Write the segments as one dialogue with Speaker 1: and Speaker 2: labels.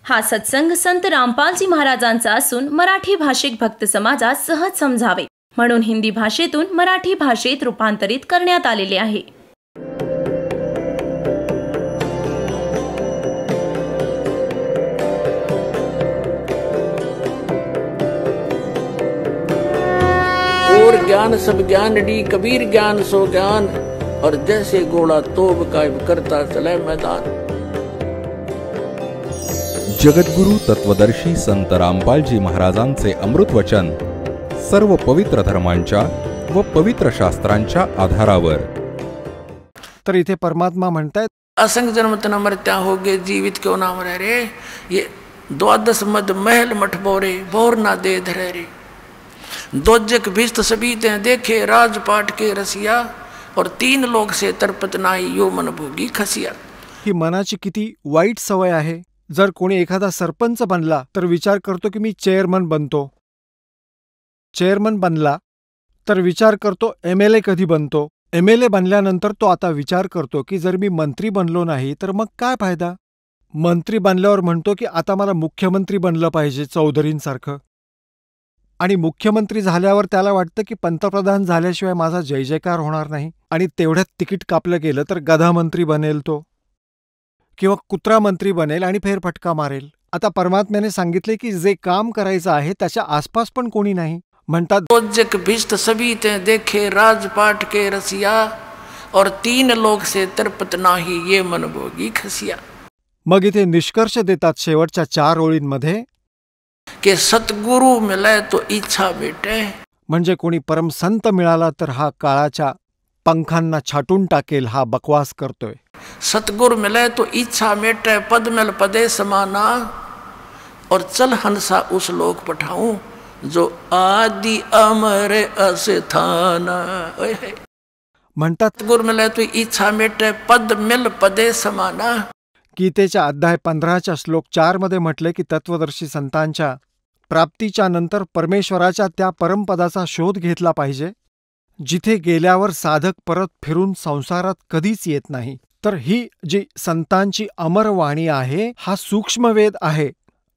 Speaker 1: हा सत्संग संत रामपालजी महाराजांचा असून मराठी भाषिक भक्त समाजास सहज समजावे म्हणून हिंदी भाषेतून मराठी भाषेत रूपांतरित करण्यात आलेले आहे.
Speaker 2: और ज्ञान सब ज्ञान डी कबीर ज्ञान सो ज्ञान और जैसे घोड़ा तोब कायम करता चले मैदान.
Speaker 3: जगद्गुरु तत्वदर्शी संत रामपालजी महाराजांचे अमृत वचन सर्व पवित्र धर्मांच्या व पवित्र शास्त्रांच्या आधारावर.
Speaker 4: तर इथे परमात्मा म्हणतायत
Speaker 2: असंग जन्म तना मरत्या होगे जीवित क्यों ना मरे रे. ये द्वादश मद महल मठ बोरे बोर ना दे धरे रे. दोजक भिस्त सभी ते देखे राजपाट के रसिया और तीन लोग से तरपत नाही यो मन भोगी खसिया.
Speaker 4: ही मनाची किती वाईट सवय आहे. जर कोणी एखादा सरपंच बनला तर विचार करतो की मी चेअरमन बनतो. चेअरमन बनला तर विचार करतो MLA कधी बनतो. MLA बनल्यानंतर तो आता विचार करतो की जर मी मंत्री बनलो नाही तर मग काय फायदा. मंत्री बनल्यावर म्हणतो की आता मला मुख्यमंत्री बनलं पाहिजे चौधरींसारखं. आणि मुख्यमंत्री झाल्यावर त्याला वाटतं की पंतप्रधान झाल्याशिवाय माझा जय जयकार होणार नाही आणि तेवढ्यात तिकीट कापलं गेलं तर गधामंत्री बनेल तो किंवा कुत्रा मंत्री बनेल आणि फेरफटका मारेल. आता परमात्म्याने सांगितले की जे काम करायचं आहे त्याच्या आसपास पण कोणी नाही. म्हणतात
Speaker 2: दोजक भिस्त सभी ते देखे राजपाट के रसिया और तीन लोग से तरपत नाही ये मन भोगी खसिया.
Speaker 4: मग इथे निष्कर्ष देतात शेवटच्या 4 ओळींमध्ये
Speaker 2: के सतगुरु मिले तो इच्छा भेटे.
Speaker 4: म्हणजे कोणी परमसंत मिळाला तर हा काळाच्या पंखांना छाटून टाकेल हा बकवास करतोय.
Speaker 2: सतगुरु मिले तो इच्छा मेटे पद मिल पदे समाना और चल हंसा उस लोक पठाऊं जो आदि अमर अस्थाना.
Speaker 4: म्हणतात
Speaker 2: गुरु मिले तो इच्छा मेटे पद मिल पदे समाना.
Speaker 4: गीतेच्या अध्याय 15च्या श्लोक 4 मध्ये म्हटले की तत्वदर्शी संतांच्या प्राप्तीच्या नंतर परमेश्वराच्या त्या परमपदाचा शोध घेतला पाहिजे जिथे गेल्यावर साधक परत फिरून संसारात कधीच येत नाही. तर ही जी संतांची अमरवाणी आहे हा सूक्ष्मवेद आहे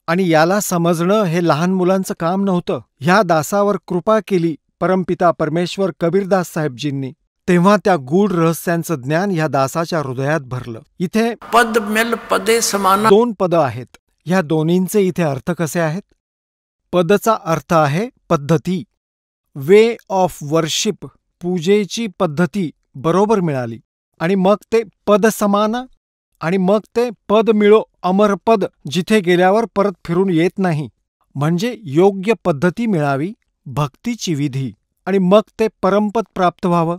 Speaker 4: आणि याला समजणं हे लहान मुलांचं काम नव्हतं. ह्या दासावर कृपा केली परमपिता परमेश्वर कबीरदास साहेबजींनी. तेव्हा त्या गूढ रहस्यांचं ज्ञान ह्या दासाच्या हृदयात भरलं. इथे
Speaker 2: पद मिल पदे समाना
Speaker 4: 2 पदं आहेत. ह्या दोन्हींचे इथे अर्थ कसे आहेत. पदचा अर्थ आहे पद्धती. वे ऑफ वर्शिप पूजेची पद्धती बरोबर मिळाली आणि मग ते पद समाना आणि मग ते पद मिळो अमरपद जिथे गेल्यावर परत फिरून येत नाही. म्हणजे योग्य पद्धती मिळावी भक्तीची विधी आणि मग ते परमपद प्राप्त व्हावं.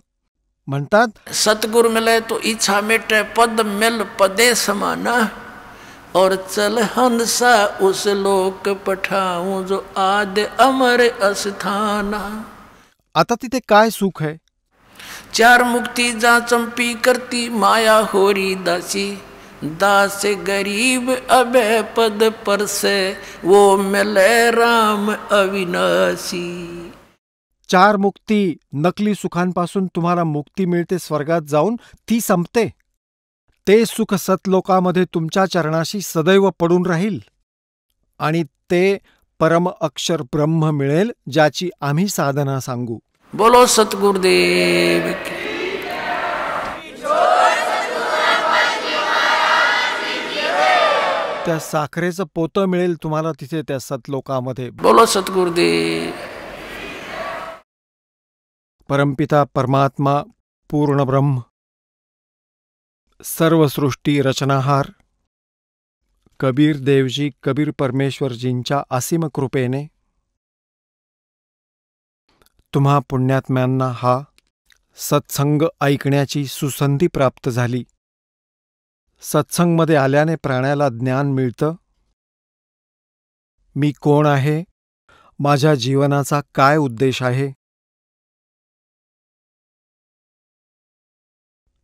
Speaker 4: म्हणतात
Speaker 2: सतगुरु मिले तो इच्छा मेटे पद मिल पदे समाना और चल हंसा उस लोक पठाऊं जो आद्य अमर अस्थाना.
Speaker 4: आता तिथे काय सुख है.
Speaker 2: 4 मुक्ती जा चंपी करती माया होरी दासी दास गरीब अभय पद पर से वो मिले राम अविनाशी.
Speaker 4: 4 मुक्ती नकली सुखांपासून तुम्हाला मुक्ती मिळते स्वर्गात जाऊन ती संपते. ते सुख सतलोकामध्ये तुमच्या चरणाशी सदैव पडून राहील आणि ते परम अक्षर ब्रह्म मिळेल ज्याची आम्ही साधना सांगू.
Speaker 2: बोलो सतगुरुदेव.
Speaker 4: त्या साखरेचं पोतं मिळेल तुम्हाला तिथे त्या सतलोकामध्ये.
Speaker 2: बोलो सतगुरुदेव.
Speaker 4: परमपिता परमात्मा पूर्ण ब्रह्म सर्व सृष्टी रचनाहार कबीर देवजी कबीर परमेश्वरजींच्या असीम कृपेने तुम्हा पुण्यात्म्यांना हा सत्संग ऐकण्याची सुसंधी प्राप्त झाली. सत्संगमध्ये आल्याने प्राण्याला ज्ञान मिळतं. मी कोण आहे, माझ्या जीवनाचा काय उद्देश आहे.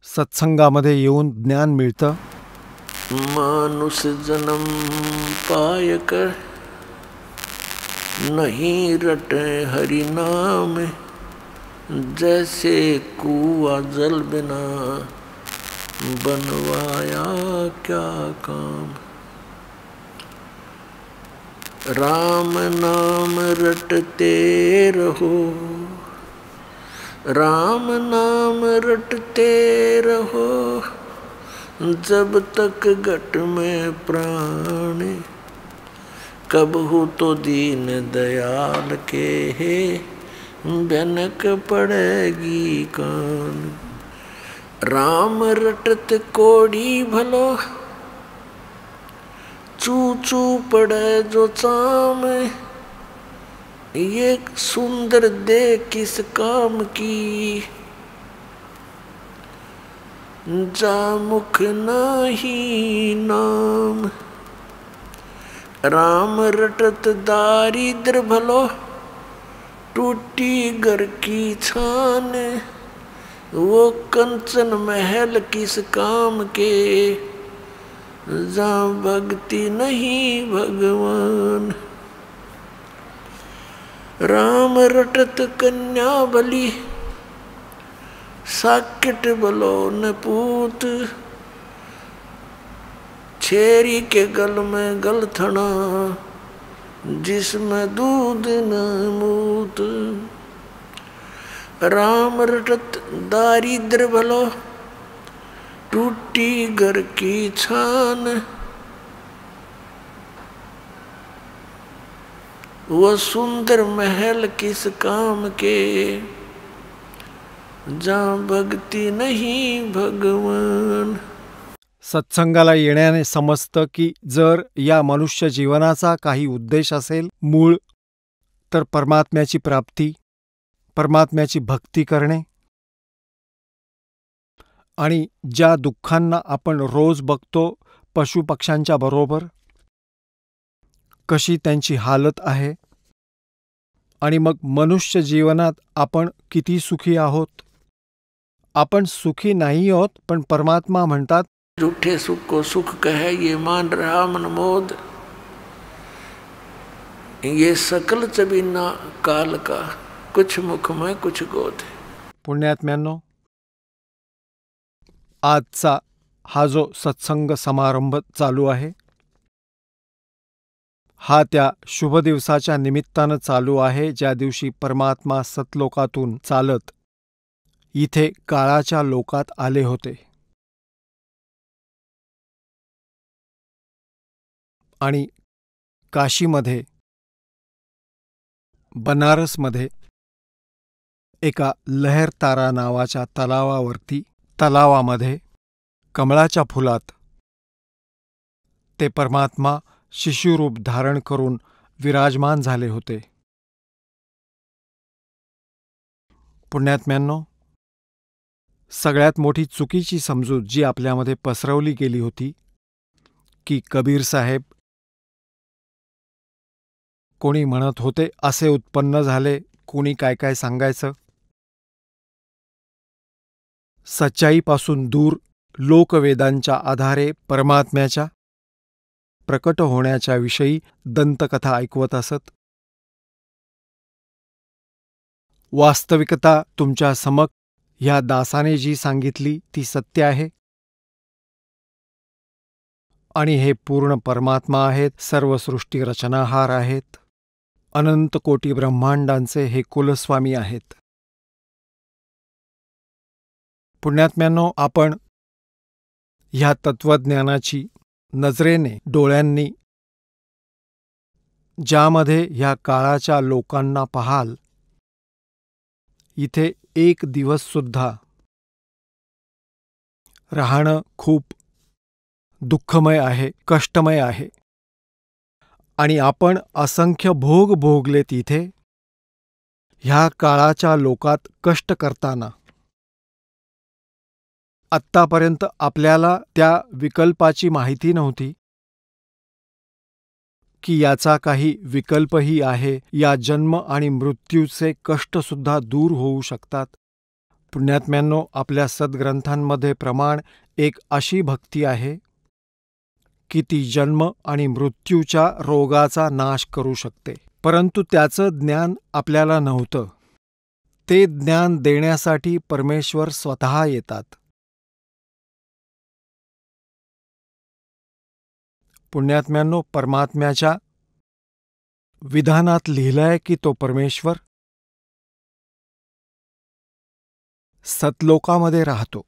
Speaker 4: सत्संगामध्ये येऊन ज्ञान मिळतं.
Speaker 2: मानुष जन्म पाय कर नहीं रटे हरि नाम जैसे कुआ जल बिना बनवाया क्या काम. राम नाम रटते रहो, राम नाम रटते रहो, जब तक घट में प्राण, कब हो तो दीन दयाल के है, भनक पड़ेगी कान। राम रटत कोड़ी भलो, चू चू पड़े जो चाम, ये सुंदर दे किस काम की, जा मुख नाही नाम। राम रटत दारिद्र भलो, टूटी घर की छान, वो कंचन महल किस काम के, जहाँ भक्ति नहीं भगवान। राम रटत कन्या भली, साकिट भलो न पूत, छेरी के गल में गलथना, जिसमें दूध न मूत। राम रटत दारिद्र भलो, टूटी घर की छान, वो सुंदर महल किस काम के, जहाँ भक्ती नहीं भगवान।
Speaker 4: सत्संगाला येण्याने समजतं की जर या मनुष्य जीवनाचा काही उद्देश असेल, मूळ, तर परमात्म्याची प्राप्ती, परमात्म्याची भक्ती करणे। आणि ज्या दुःखांना आपण रोज बघतो पशुपक्ष्यांच्या बरोबर, कशी त्यांची हालत आहे, आणि मग मनुष्य जीवनात आपण किती सुखी आहोत। आपण सुखी नाही आहोत, पण परमात्मा म्हणतात,
Speaker 2: झूठे सुख को सुख कहे ये मान रहा मन मोद, ये सकल चबीना काल का, कुछ मुख में कुछ गोद।
Speaker 4: पुण्यात्म्यांनो, आजचा हा जो सत्संग समारंभ चालू आहे, हा त्या शुभ दिवसाच्या निमित्तानं चालू आहे, ज्या दिवशी परमात्मा सतलोकातून चालत इथे काळाच्या लोकात आले होते। आणि काशीमध्ये, बनारसमध्ये एका लहरतारा नावाच्या तलावामध्ये कमळाच्या फुलात ते परमात्मा शिशुरूप धारण करून विराजमान झाले होते। पुण्यात्म्यांनो, सगळ्यात मोठी चुकीची समजूत जी आपल्यामध्ये पसरवली गेली होती की कबीर साहेब, कोणी म्हणत होते असे उत्पन्न झाले, कोणी काय काय सांगायचं, सच्चाईपासून दूर लोकवेदांच्या आधारे परमात्म्याच्या प्रकट होण्याच्या विषयी दंतकथा ऐकवत असत। वास्तविकता तुमच्या समक ह्या दासाने जी सांगितली ती सत्य आहे, आणि हे पूर्ण परमात्मा आहेत, सर्व सृष्टी रचनाहार आहेत, अनंत कोटी ब्रह्मांडांचे हे कुलस्वामी आहेत। पुण्यात्म्यांनो, आपण ह्या तत्वज्ञानाची नजरेने, डोळ्यांनी ज्यामध्ये ह्या काळाच्या लोकांना पाहाल, इथे एक दिवससुद्धा राहणं खूप दुःखमय आहे, कष्टमय आहे, आणि आपण असंख्य भोग भोगलेत इथे ह्या काळाच्या लोकात कष्ट करताना। आत्तापर्यंत आपल्याला त्या विकल्पाची माहिती नव्हती की याचा काही विकल्पही आहे, या जन्म आणि मृत्यूचे कष्टसुद्धा दूर होऊ शकतात। पुण्यात्म्यांनो, आपल्या सद्ग्रंथांमध्ये प्रमाण एक अशी भक्ती आहे की ती जन्म आणि मृत्यूच्या रोगाचा नाश करू शकते, परंतु त्याचं ज्ञान आपल्याला नव्हतं। ते ज्ञान देण्यासाठी परमेश्वर स्वतः येतात। पुण्यात्म्यांनो, परमात्म्याच्या विधानात लिहिलंय की तो परमेश्वर सतलोकामध्ये राहतो.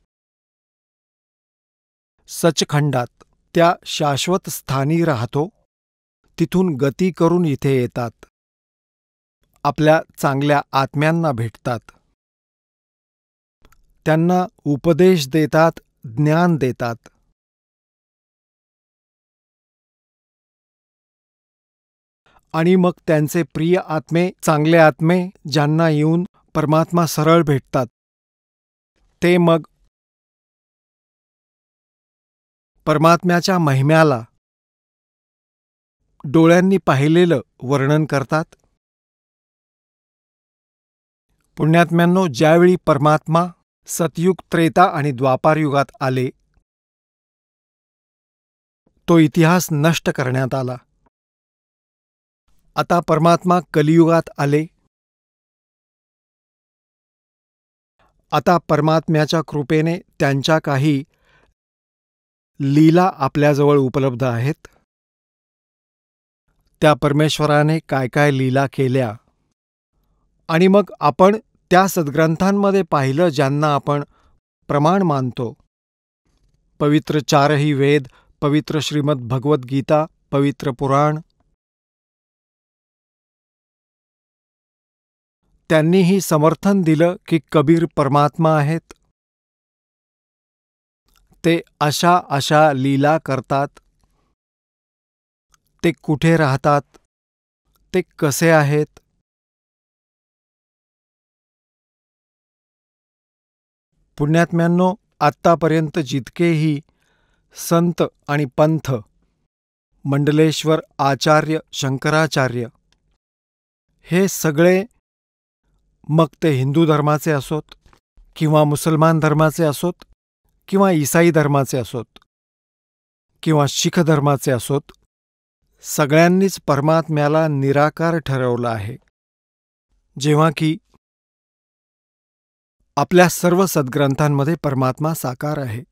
Speaker 4: सचखंडात त्या शाश्वत स्थानी राहतो. तिथून गती करून इथे येतात. आपल्या चांगल्या आत्म्यांना भेटतात. त्यांना उपदेश देतात, ज्ञान देतात. आणि मग त्यांचे प्रिय आत्मे, चांगले आत्मे ज्यांना येऊन परमात्मा सरळ भेटतात, ते मग परमात्म्याच्या महिम्याला डोळ्यांनी पाहिलेलं वर्णन करतात. पुण्यात्म्यांनो, ज्यावेळी परमात्मा सतयुग, त्रेता आणि द्वापारयुगात आले, तो इतिहास नष्ट करण्यात आला. आता परमात्मा कलियुगात आले. आता परमात्म्याच्या कृपेने त्यांच्या काही लीला आपल्याजवळ उपलब्ध आहेत. त्या परमेश्वराने काय काय लीला केल्या, आणि मग आपण त्या सद्ग्रंथांमध्ये पाहिलं ज्यांना आपण प्रमाण मानतो. पवित्र चारही वेद, पवित्र श्रीमद भगवद्गीता, पवित्र पुराण, त्यांनीही समर्थन दिलं की कबीर परमात्मा आहेत. ते अशा अशा लीला करतात. ते कुठे राहतात, ते कसे आहेत. पुण्यात्म्यांनो, आत्तापर्यंत जितकेही संत आणि पंथ, मंडलेश्वर, आचार्य, शंकराचार्य, हे सगळे, मग ते हिंदू धर्माचे असोत किंवा मुसलमान धर्माचे असोत किंवा ईसाई धर्माचे असोत किंवा शीख धर्माचे असोत, सगळ्यांनीच परमात्म्याला निराकार ठरवलं आहे. जेव्हा की आपल्या सर्व सद्ग्रंथांमध्ये परमात्मा साकार आहे,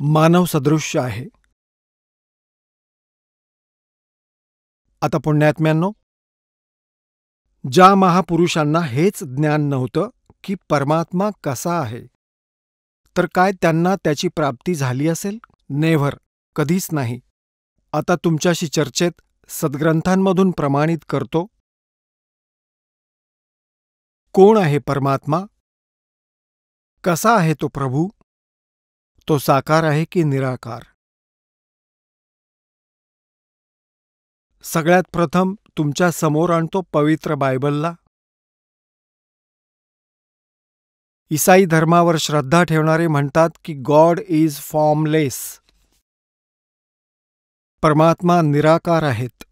Speaker 4: मानव सदृश्य आहे. आता पुण्यात्म्यांनो, ज्या महापुरुषांना हेच ज्ञान नव्हतं की परमात्मा कसा आहे, तर काय त्यांना त्याची प्राप्ती झाली असेल? नेव्हर, कधीच नाही. आता तुमच्याशी चर्चेत सद्ग्रंथांमधून प्रमाणित करतो. कोण आहे परमात्मा? कसा आहे तो प्रभू? तो साकार आहे की निराकार? सगळ्यात प्रथम तुमच्या समोर आणतो पवित्र बायबलला. ईसाई धर्मावर श्रद्धा ठेवणारे म्हणतात की गॉड इज फॉर्मलेस. परमात्मा निराकार आहेत.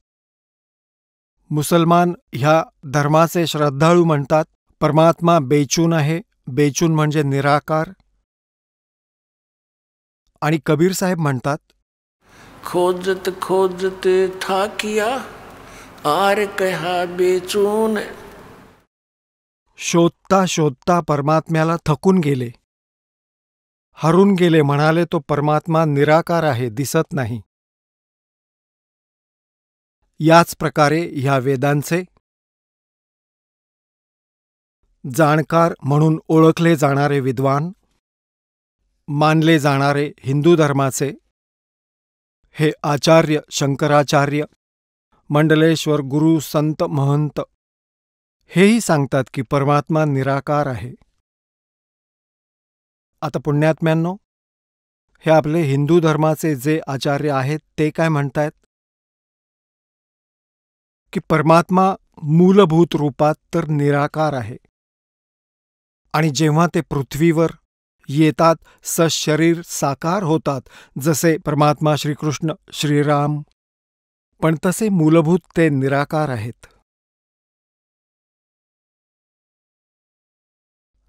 Speaker 4: मुसलमान ह्या धर्माचे श्रद्धाळू म्हणतात परमात्मा बेचून आहे. बेचून म्हणजे निराकार. आणि कबीर साहेब म्हणतात,
Speaker 2: खोजत खोजत ठाकिया आर कहा बेचून.
Speaker 4: शोधता शोधता परमात्म्याला थकून गेले, हरून गेले. म्हणाले तो परमात्मा निराकार आहे, दिसत नाही. याच प्रकारे ह्या वेदांचे जाणकार म्हणून ओळखले जाणारे विद्वान, मानले जाणारे हिंदू धर्माचे हे आचार्य, शंकराचार्य, मंडलेश्वर, गुरु, संत, महंत, हेही सांगतात की परमात्मा निराकार आहे. आता पुण्यात्म्यांनो, हे आपले हिंदू धर्माचे जे आचार्य आहेत ते काय म्हणतायत की परमात्मा मूलभूत रूपात तर निराकार आहे, आणि जेव्हा ते पृथ्वीवर येतात सशरीर साकार होतात, जसे परमात्मा श्रीकृष्ण, श्रीराम, पण तसे मूलभूत ते निराकार आहेत.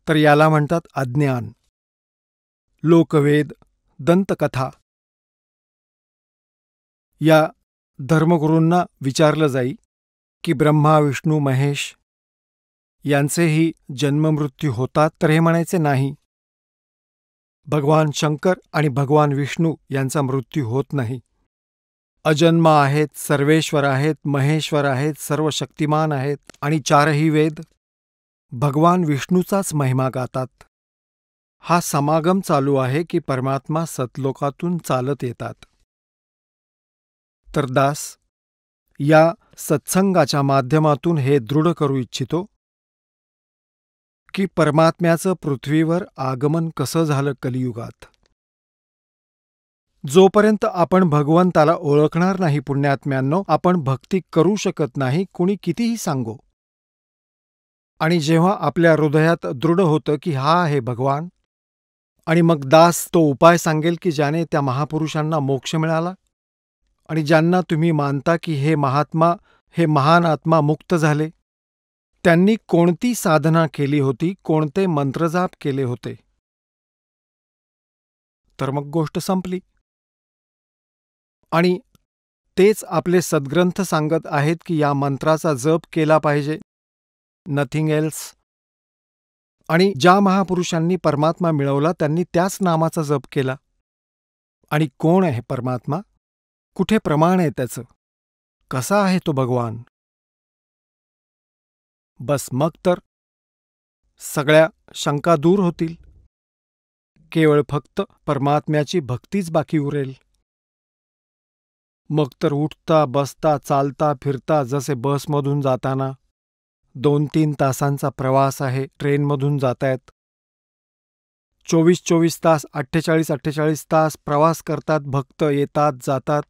Speaker 4: तर याला म्हणतात अज्ञान. लोकवेद, दंतकथा या धर्मगुरूंना विचारलं जाई की ब्रह्मा, विष्णू, महेश यांचेही जन्ममृत्यू होतात, तर हे म्हणायचे नाही. भगवान शंकर आणि भगवान विष्णू यांचा मृत्यू होत नाही. अजन्मा आहेत, सर्वेश्वर आहेत, महेश्वर आहेत, सर्व शक्तिमान आहेत आणि चारही वेद भगवान विष्णूचाच महिमा गातात. हा समागम चालू आहे की परमात्मा सतलोकातून चालत येतात. तर दास या सत्संगाच्या माध्यमातून हे दृढ करू इच्छितो की परमात्म्याचं पृथ्वीवर आगमन कसं झालं कलियुगात. जोपर्यंत आपण भगवंताला ओळखणार नाही पुण्यात्म्यांनो, आपण भक्ती करू शकत नाही, कुणी कितीही सांगो. आणि जेव्हा आपल्या हृदयात दृढ होतं की हा आहे भगवान, आणि मग दास तो उपाय सांगेल की ज्याने त्या महापुरुषांना मोक्ष मिळाला आणि ज्यांना तुम्ही मानता की हे महात्मा, हे महान आत्मा मुक्त झाले, त्यांनी कोणती साधना केली होती, कोणते मंत्रजाप केले होते, तर मग गोष्ट संपली. आणि तेच आपले सद्ग्रंथ सांगत आहेत की या मंत्राचा जप केला पाहिजे, नथिंग एल्स. आणि ज्या महापुरुषांनी परमात्मा मिळवला त्यांनी त्याच नामाचा जप केला. आणि कोण आहे परमात्मा, कुठे प्रमाण आहे त्याचं, कसा आहे तो भगवान? बस मग तर सगळ्या शंका दूर होतील. केवळ फक्त परमात्म्याची भक्तीच बाकी उरेल. मग तर उठता बसता चालता फिरता, जसे बसमधून जाताना 2-3 तासांचा प्रवास आहे, ट्रेनमधून जातायत, 24-24 तास 48-48 तास प्रवास करतात भक्त, येतात जातात.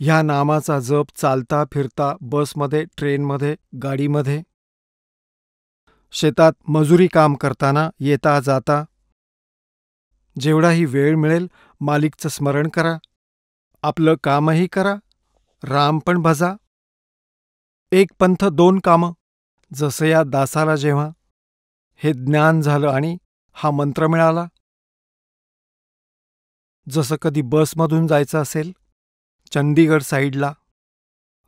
Speaker 4: ह्या नामाचा जप चालता फिरता, बसमध्ये, ट्रेनमध्ये, गाडीमध्ये, शेतात मजुरी काम करताना, येता जाता, जेवढाही वेळ मिळेल मालिकचं स्मरण करा, आपलं कामही करा, राम पण भजा. एक पंथ दोन कामं. जसं या दासाला जेव्हा हे ज्ञान झालं आणि हा मंत्र मिळाला, जसं कधी बसमधून जायचं असेल चंदीगड साईडला,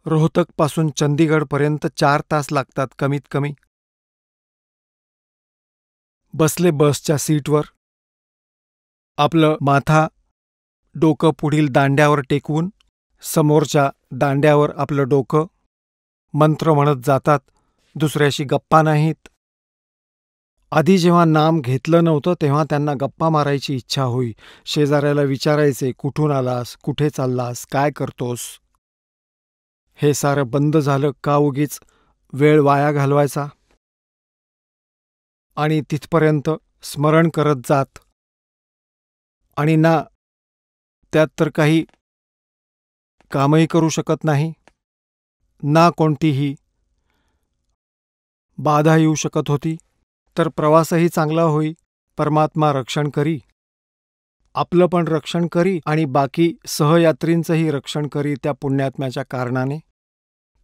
Speaker 4: रोहतकपासून चंदीगडपर्यंत 4 तास लागतात कमीत कमी. बसले बसच्या सीटवर, आपलं माथा डोकं पुढील दांड्यावर टेकवून, समोरच्या दांड्यावर आपलं डोकं, मंत्र म्हणत जातात, दुसऱ्याशी गप्पा नाहीत. आधी जेव्हा नाम घेतलं नव्हतं तेव्हा त्यांना गप्पा मारायची इच्छा होई. शेजाऱ्याला विचारायचे, कुठून आलास, कुठे चाललास, काय करतोस. हे सारं बंद झालं का उगीच वेळ वाया घालवायचा. आणि तिथपर्यंत स्मरण करत जात. आणि ना त्यात तर काही कामही करू शकत नाही, ना कोणतीही बाधा येऊ शकत होती, तर प्रवासही चांगला होई. परमात्मा रक्षण करी, आपलं पण रक्षण करी आणि बाकी सहयात्रींचंही रक्षण करी. त्या पुण्यात्म्याच्या कारणाने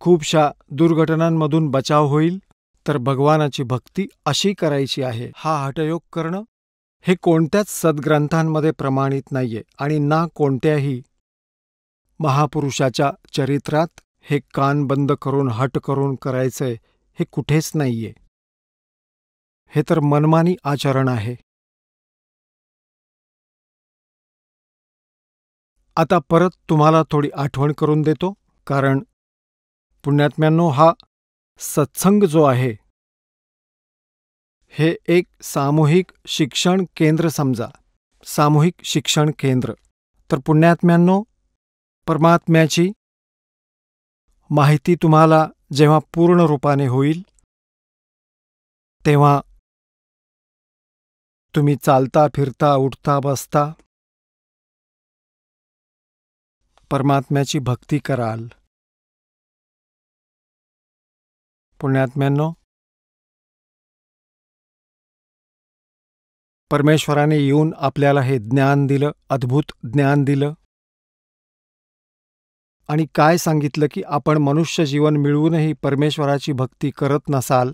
Speaker 4: खूपशा दुर्घटनांमधून बचाव होईल. तर भगवानाची भक्ती अशी करायची आहे. हा हठयोग करणं हे कोणत्याच सद्ग्रंथांमध्ये प्रमाणित नाहीये आणि ना कोणत्याही महापुरुषाच्या चरित्रात हे कान बंद करून हट करून करायचंय हे कुठेच नाहीये. हे तर मनमानी आचरण आहे. आता परत तुम्हाला थोडी आठवण करून देतो, कारण पुण्यात्म्यांनो, हा सत्संग जो आहे हे एक सामूहिक शिक्षण केंद्र समजा, सामूहिक शिक्षण केंद्र. तर पुण्यात्म्यांनो, परमात्म्याची माहिती तुम्हाला जेव्हा पूर्ण रूपाने होईल तेव्हा तुम्ही चालता फिरता उठता बसता परमात्म्याची भक्ती कराल. पुण्यात्म्यांनो, परमेश्वराने येऊन आपल्याला हे ज्ञान दिलं, अद्भुत ज्ञान दिलं. आणि काय सांगितलं की आपण मनुष्य जीवन मिळवूनही परमेश्वराची भक्ती करत नसाल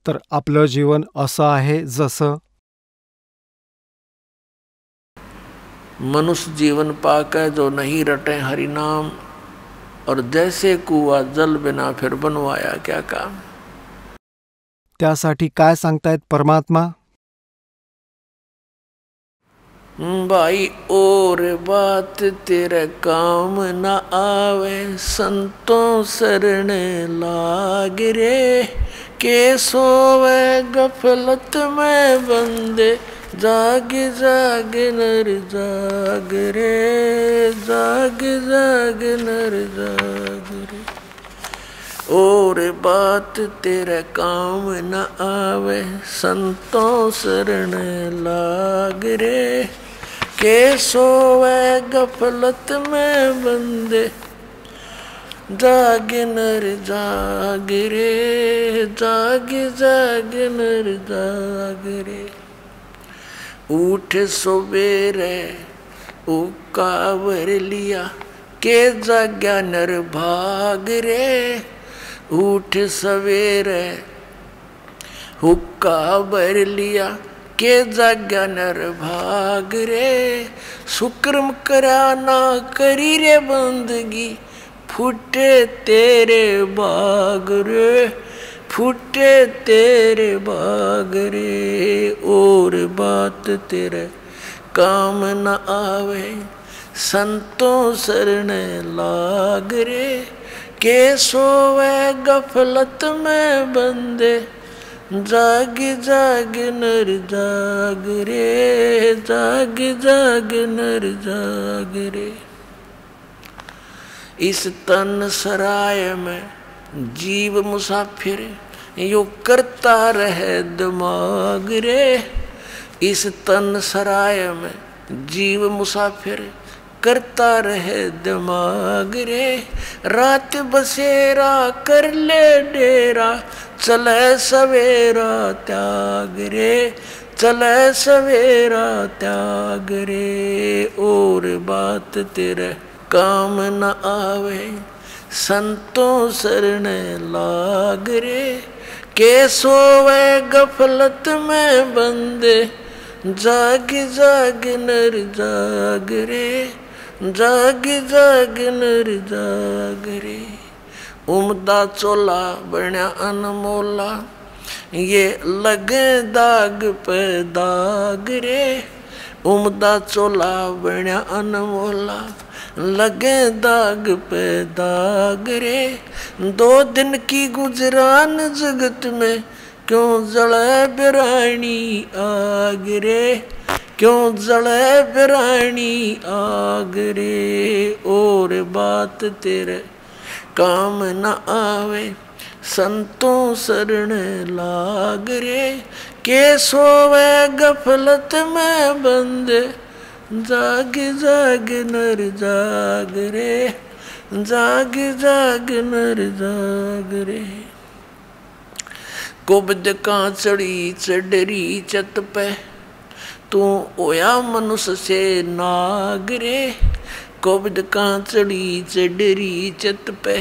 Speaker 4: तर आपलं जीवन असं आहे जसं
Speaker 2: मनुष्य जीवन पाकर जो नहीं रटे हरि नाम, और जैसे कुआ जल बिना फिर बनवाया क्या काम.
Speaker 4: त्यासाठी काय सांगतायत परमात्मा?
Speaker 2: भाई और बात तेरे काम न आवे, संतों शरण लाग रे। के सोवे गफलत में बंदे, जाग जाग नर जाग रे, जाग जाग नर जाग रे। और बात तेरे काम न आवे, संतों शरण लाग रे। के सोवे गफलत में बंदे, जाग नर जाग रे, जाग जाग नर जाग रे। उठ सवेरे उकावर लिया, के जाग्या नर भाग रे। उठ सवेरे हुक्का भर लिया, के जाग्या नर भाग रे। शुक्रम करा ना करी रे बंदगी, फूटे तेरे बाग रे, फूटे तेरे बाग रे। और बात तेरे काम न आवे, संतों शरण लाग रे। के सोवे गफलत में बंदे, जाग जाग नर जाग रे, जाग जाग नर जाग रे। इस तन सराय में जीव मुसाफिर, यो करता रहे दिमाग रे। इस तन सराय में जीव मुसाफिर, करता रहे दिमाग रे। रात बसेरा कर ले डेरा, चले सवेरा त्याग रे, चले सवेरा त्याग रे। और बात तेरे काम न आवे, संतों शरण लाग रे। के सोवे गफलत में बंदे, जाग जाग नर जाग रे, जाग जाग नर जाग रे। उमदा चोला बण्या अनमोला, ये लगे दाग पे दाग रे। उमदा चोला बण्या अनमोला, लगे दाग पे दाग रे। 2 दिन की गुजरान जगत में, क्यों जले बिरानी आग रे, क्यों जले बिरानी आग रे। और बात तेरे काम न आवे, संतों शरण लाग रे। के सोवे गफलत में बंदे, जाग जाग नर जाग रे, जाग जाग नर जाग रे। कुबद कांचड़ी चढ़री चत पे, तू ओया मनुष्य से नाग रे। कुबद कांचड़ी चढ़री चत पे,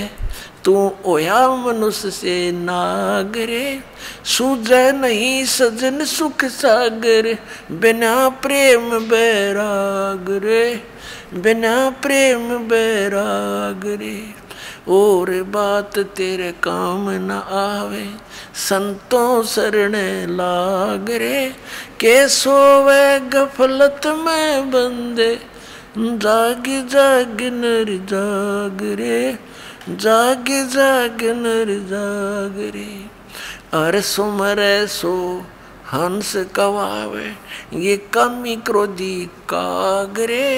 Speaker 2: तू ओया मनुष्य से नाग रे। सूझे नहीं सजन सुख सागर, बिना प्रेम बैराग रे, बिना प्रेम बैराग रे। और बात तेरे काम न आवे, संतों शरण लाग रे। के सोवे गफलत में बंदे, जाग जाग नर जाग रे, जाग जाग नर जाग रे। अर सुमरे सो हंस कवावे, ये कमी क्रोधी काग रे।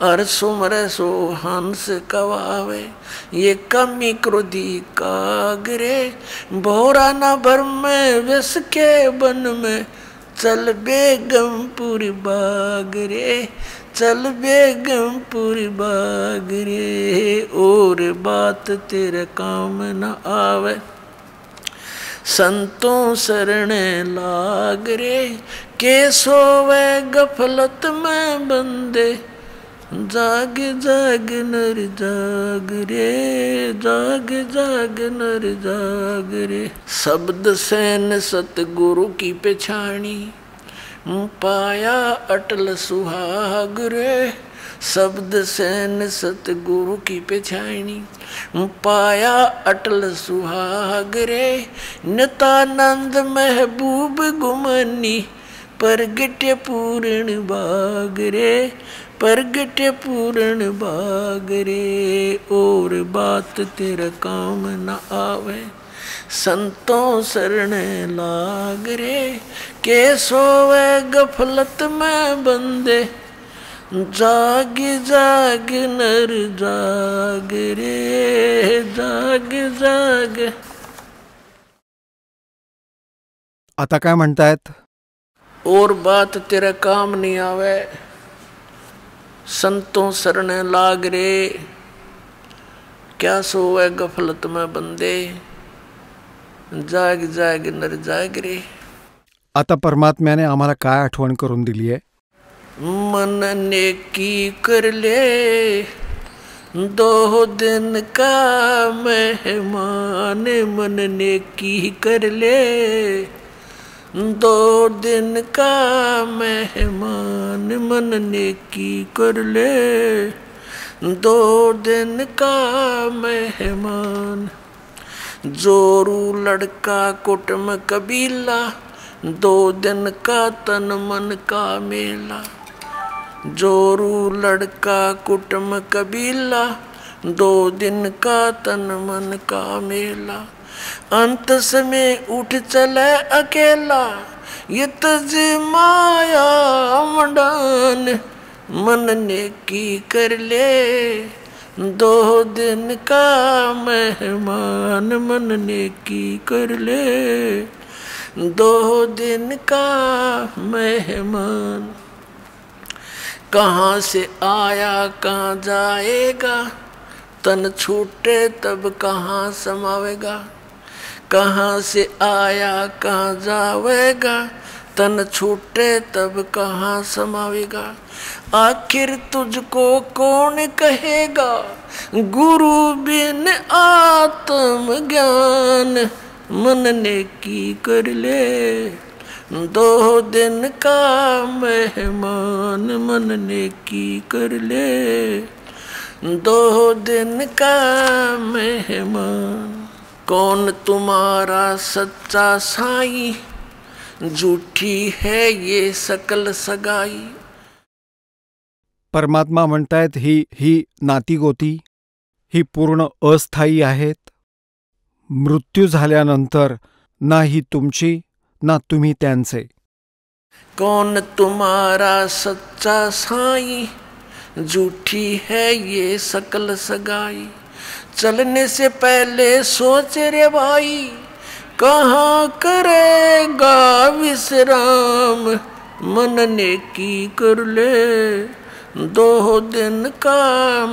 Speaker 2: अर सुमरे सो हंस कवावे, ये कमी क्रोधी काग रे। भोरा न भर में विष के बन में, चल बेगमपुर बाग रे, चल बेगमपुर बाग रे। और बात तेरे काम न आवे, संतों शरण लाग रे। के सोवे गफलत में बंदे, जाग जाग नर जाग रे, जाग जाग नर जाग रे। शब्द सैन सतगुरु की पेछाणी, पाया अटल सुहाग रे। शब्द सैन सतगुरु की पेछाणी, पाया अटल सुहाग रे। नितानंद महबूब गुमनी, प्रगटे पूर्ण भाग रे, प्रगटे पूर्ण भाग रे। और बात तेरा काम न आवे, संतों शरण लाग रे। के सोवे गफलत में बंदे, जाग जाग नर जाग रे, जाग जाग।
Speaker 4: आता काय म्हणतायत?
Speaker 2: और बात तेरा काम नहीं आवे, संतों शरण लाग रे। क्या सोवे गफलत में बंदे, जाग जाग नर जाग रे।
Speaker 4: आता परमात्म्याने आम्हाला काय आठवण करून दिली आहे?
Speaker 2: मन नेकी कर ले, 2 दिन का मेहमान। मन नेकी कर ले, 2 दिन का मेहमान। मन नेकी कर ले, 2 दिन का मेहमान। जोरू लड़का कुटुम कबीला, 2 दिन का तन मन का मेला। जोरू लड़का कुटुम कबीला, 2 दिन का तन मन का मेला। अंत समय उठ चले अकेला, ये तज माया मंडान। मन नेकी कर ले, 2 दिन का मेहमान। मन नेकी कर ले, 2 दिन का मेहमान। कहाँ से आया कहाँ जाएगा, तन छूटे तब कहाँ समावेगा। कहाँ से आया कहाँ जावेगा, तन छूटे तब कहाँ समावेगा। आखिर तुझको कौन कहेगा, गुरु बिन आत्म ज्ञान। मन नेकी कर ले, 2 दिन का मेहमान। मन नेकी कर ले, 2 दिन का मेहमान। कौन तुम्हारा सच्चा साईं, झूठी है ये सकल सगाई।
Speaker 4: परमात्मा म्हणतायत ही नाती गोती ही पूर्ण अस्थायी आहेत. मृत्यू झाल्यानंतर ना ही तुमची ना तुम्ही त्यांचे.
Speaker 2: कौन तुम्हारा सच्चा साईं, झूठी है ये सकल सगाई। चलने से पहले सोच रे भाई, कहाँ करेगा विश्राम। मन नेकी कर ले, 2 दिन का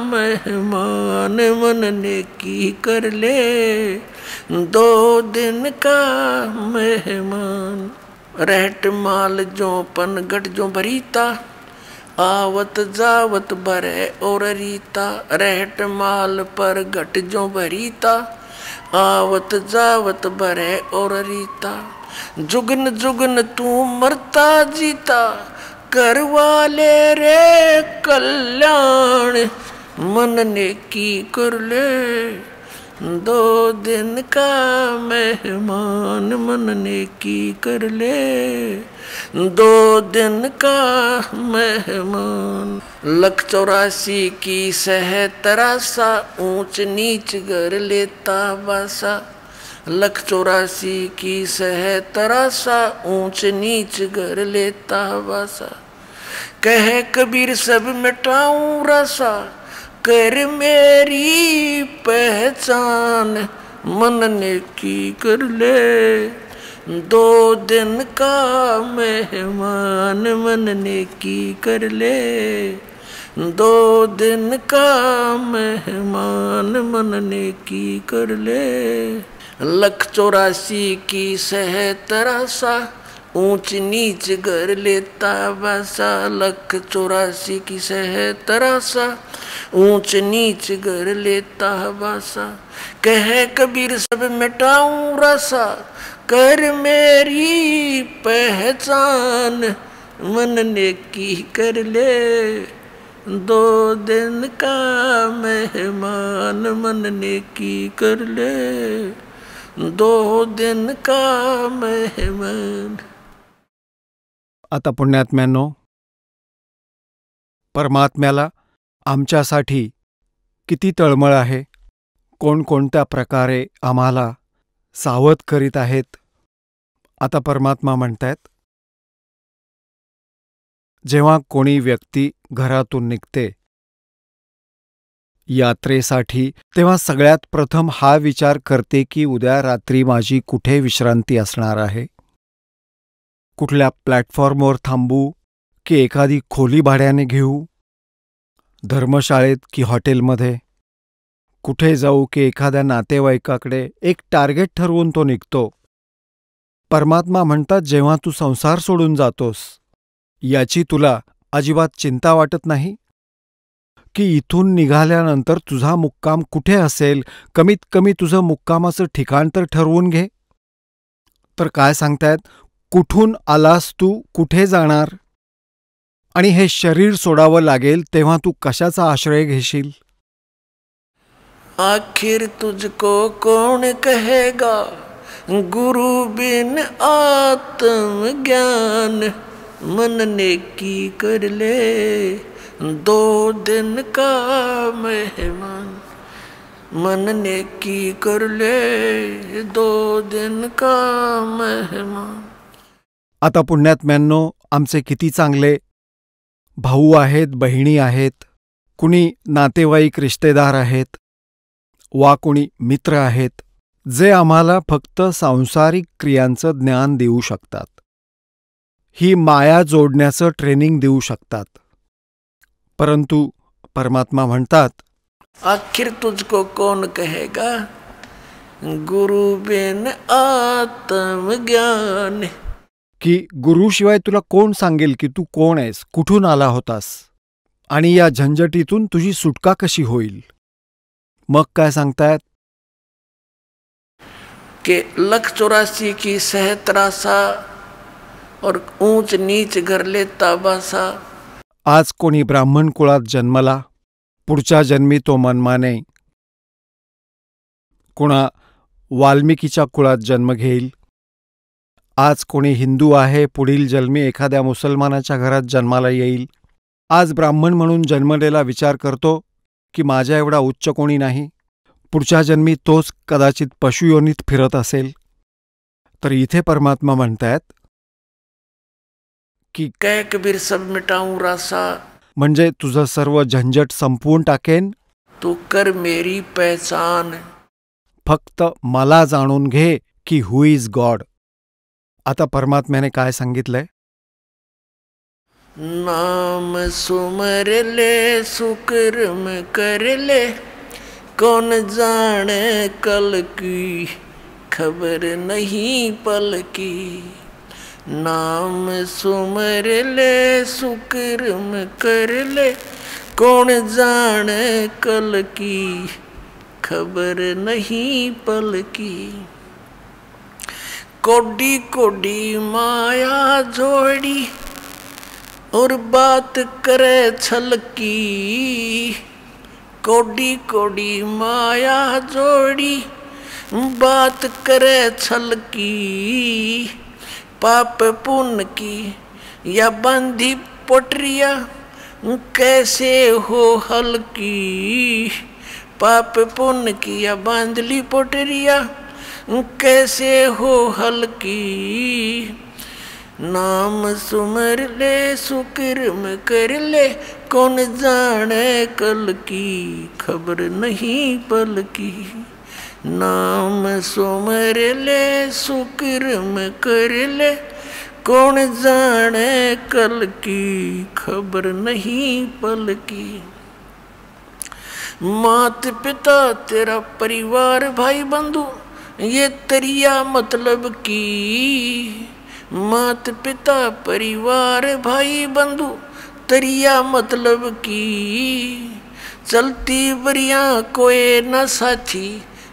Speaker 2: मेहमान। मन नेकी कर ले, 2 दिन का मेहमान। रहट माल जो पनगट जो भरीता, आवत जावत भरे और रीता। रहट माल पर घट जो भरीता, आवत जावत भरे और रीता। जुगन जुगन तू मरता जीता, करवाले रे कल्याण। मन नेकी कर ले, 2 दिन का मेहमान। मन नेकी कर ले, 2 दिन का मेहमान। 184 की सह तरासा, ऊंच नीच घर लेता बासा। 184 की सह तरासा, ऊंच नीच घर लेता बासा। कह कबीर सब मिटाऊं रसा, कर मेरी पहचान। मन नेकी कर ले, 2 दिन का मेहमान। मन नेकी कर ले, 2 दिन का मेहमान। मन नेकी कर ले। 184 की सह तरासा, ऊंच नीच घर लेता बासा। 184 की सह तरासा, ऊंच नीच घर लेता बासा। कह कबीर सब मिटाऊं रसा, कर मेरी पहचान। मन नेकी कर ले, 2 दिन का मेहमान। मन नेकी कर ले, 2 दिन का मेहमान।
Speaker 4: आता पुण्यात्म्यांनो, परमात्म्याला आमच्यासाठी किती तळमळ आहे, कोणकोणत्या प्रकारे आम्हाला सावध करीत आहेत. आता परमात्मा म्हणतायत, जेव्हा कोणी व्यक्ती घरातून निघते यात्रेसाठी, तेव्हा सगळ्यात प्रथम हा विचार करते की उद्या रात्री माझी कुठे विश्रांती असणार आहे, कुठल्या प्लॅटफॉर्मवर थांबू की एखादी खोली भाड्याने घेऊ, धर्मशाळेत की हॉटेलमध्ये, कुठे जाऊ की एखाद्या नातेवाईकाकडे एक टार्गेट ठरवून तो निघतो. परमात्मा म्हणतात, जेव्हा तू संसार सोडून जातोस याची तुला अजिबात चिंता वाटत नाही की इथून निघाल्यानंतर तुझा मुक्काम कुठे असेल, कमीत कमी तुझं मुक्कामाचं ठिकाण तर ठरवून घे. तर काय सांगतायत, कुठून आलास तू, कुठे जाणार, आणि हे शरीर सोडावं लागेल तेव्हा तू कशाचा आश्रय घेशील.
Speaker 2: आखिर तुझको कौन कहेगा गुरु बिन आत्मज्ञान, मन नेकी कर ले 2 दिन का मेहमान, मन नेकी कर ले 2 दिन का मेहमान.
Speaker 4: आता पुण्यात्म्यांनो, आमचे किती चांगले भाऊ आहेत, बहिणी आहेत, कुणी नातेवाईक रिश्तेदार आहेत, वा कुणी मित्र आहेत, जे आम्हाला फक्त सांसारिक क्रियांचं ज्ञान देऊ शकतात, ही माया जोडण्याचं ट्रेनिंग देऊ शकतात. परंतु परमात्मा म्हणतात,
Speaker 2: आखिर तुझको कौन कहेगा गुरु बिन आत्मज्ञान,
Speaker 4: की गुरुशिवाय तुला कोण सांगेल की तू कोण आहेस, कुठून आला होतास, आणि या झंझटीतून तुझी सुटका कशी होईल. मग काय सांगतायत
Speaker 2: कि 1,84 की सहतरासा और ऊंच नीच घर लेता बासा.
Speaker 4: आज कोणी ब्राह्मण कुळात जन्मला, पुढच्या जन्मी तो मनमाने कोणा वाल्मिकीच्या कुळात जन्म घेईल. आज कोणी हिंदू आहे, पुढील जन्मी एखाद्या मुसलमानाच्या घरात जन्माला येईल. आज ब्राह्मण म्हणून जन्मलेला विचार करतो की माझ्या एवढा उच्च कोणी नाही, पुढच्या जन्मी तोच कदाचित पशुयोनीत फिरत असेल. तर इथे परमात्मा म्हणतायत की
Speaker 2: कै कबीर सब मिटाऊं रासा,
Speaker 4: म्हणजे तुझं सर्व झंझट संपवून टाकेन,
Speaker 2: तू कर मेरी पहचान.
Speaker 4: फक्त मला जाणून घे की हु इज गॉड. आता परमात्म्याने काय सांगितलंय,
Speaker 2: नाम सुमर ले सुकर्म कर ले, कौन जाने कल की खबर नहीं पल की. नाम सुमर ले सुकर्म कर ले, कौन जाने कल की खबर नहीं पल की. कोडी कोडी माया जोड़ी और बात करे छल की. कोडी कोडी माया जोड़ी बात करे छल की. पाप पुण्य की या बंधी पोटरिया कैसे हो हल्की. पाप पुण्य की या बांधली पोटरिया कैसे हो हल्की. नाम सुमर ले सुकर्म कर ले, कौन जाने कल की खबर नहीं पल की. नाम सुमर ले सुकर्म कर ले, कौन जाने कल की खबर नहीं पल की. मात पिता तेरा परिवार भाई बंधु ये तरिया मतलब की. मात पिता परिवार भाई बंधु तरिया मतलब की. चलती बरिया कोई न साथी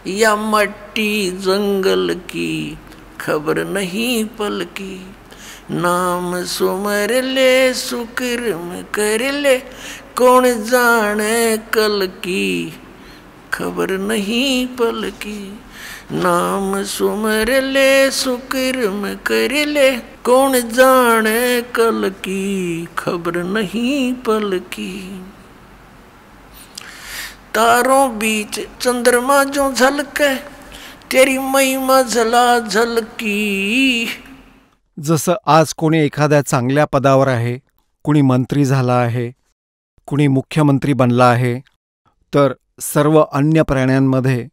Speaker 2: या मट्टी जंगल की खबर नहीं पल की. नाम सुमर ले सुकर्म कर ले, कौन जाने कल की खबर नहीं पल की. नाम सुमर ले सुकर्म कर ले, कौन जाने कल की खबर नहीं पल की। तारों बीच चंद्रमा जो झलके, तेरी महिमा झला झलकी।
Speaker 4: जसं आज कोणी एखाद्या चांगल्या पदावर आहे, कुणी मंत्री झाला आहे, कुणी मुख्यमंत्री बनला आहे, तर सर्व अन्य प्राण्यांमध्ये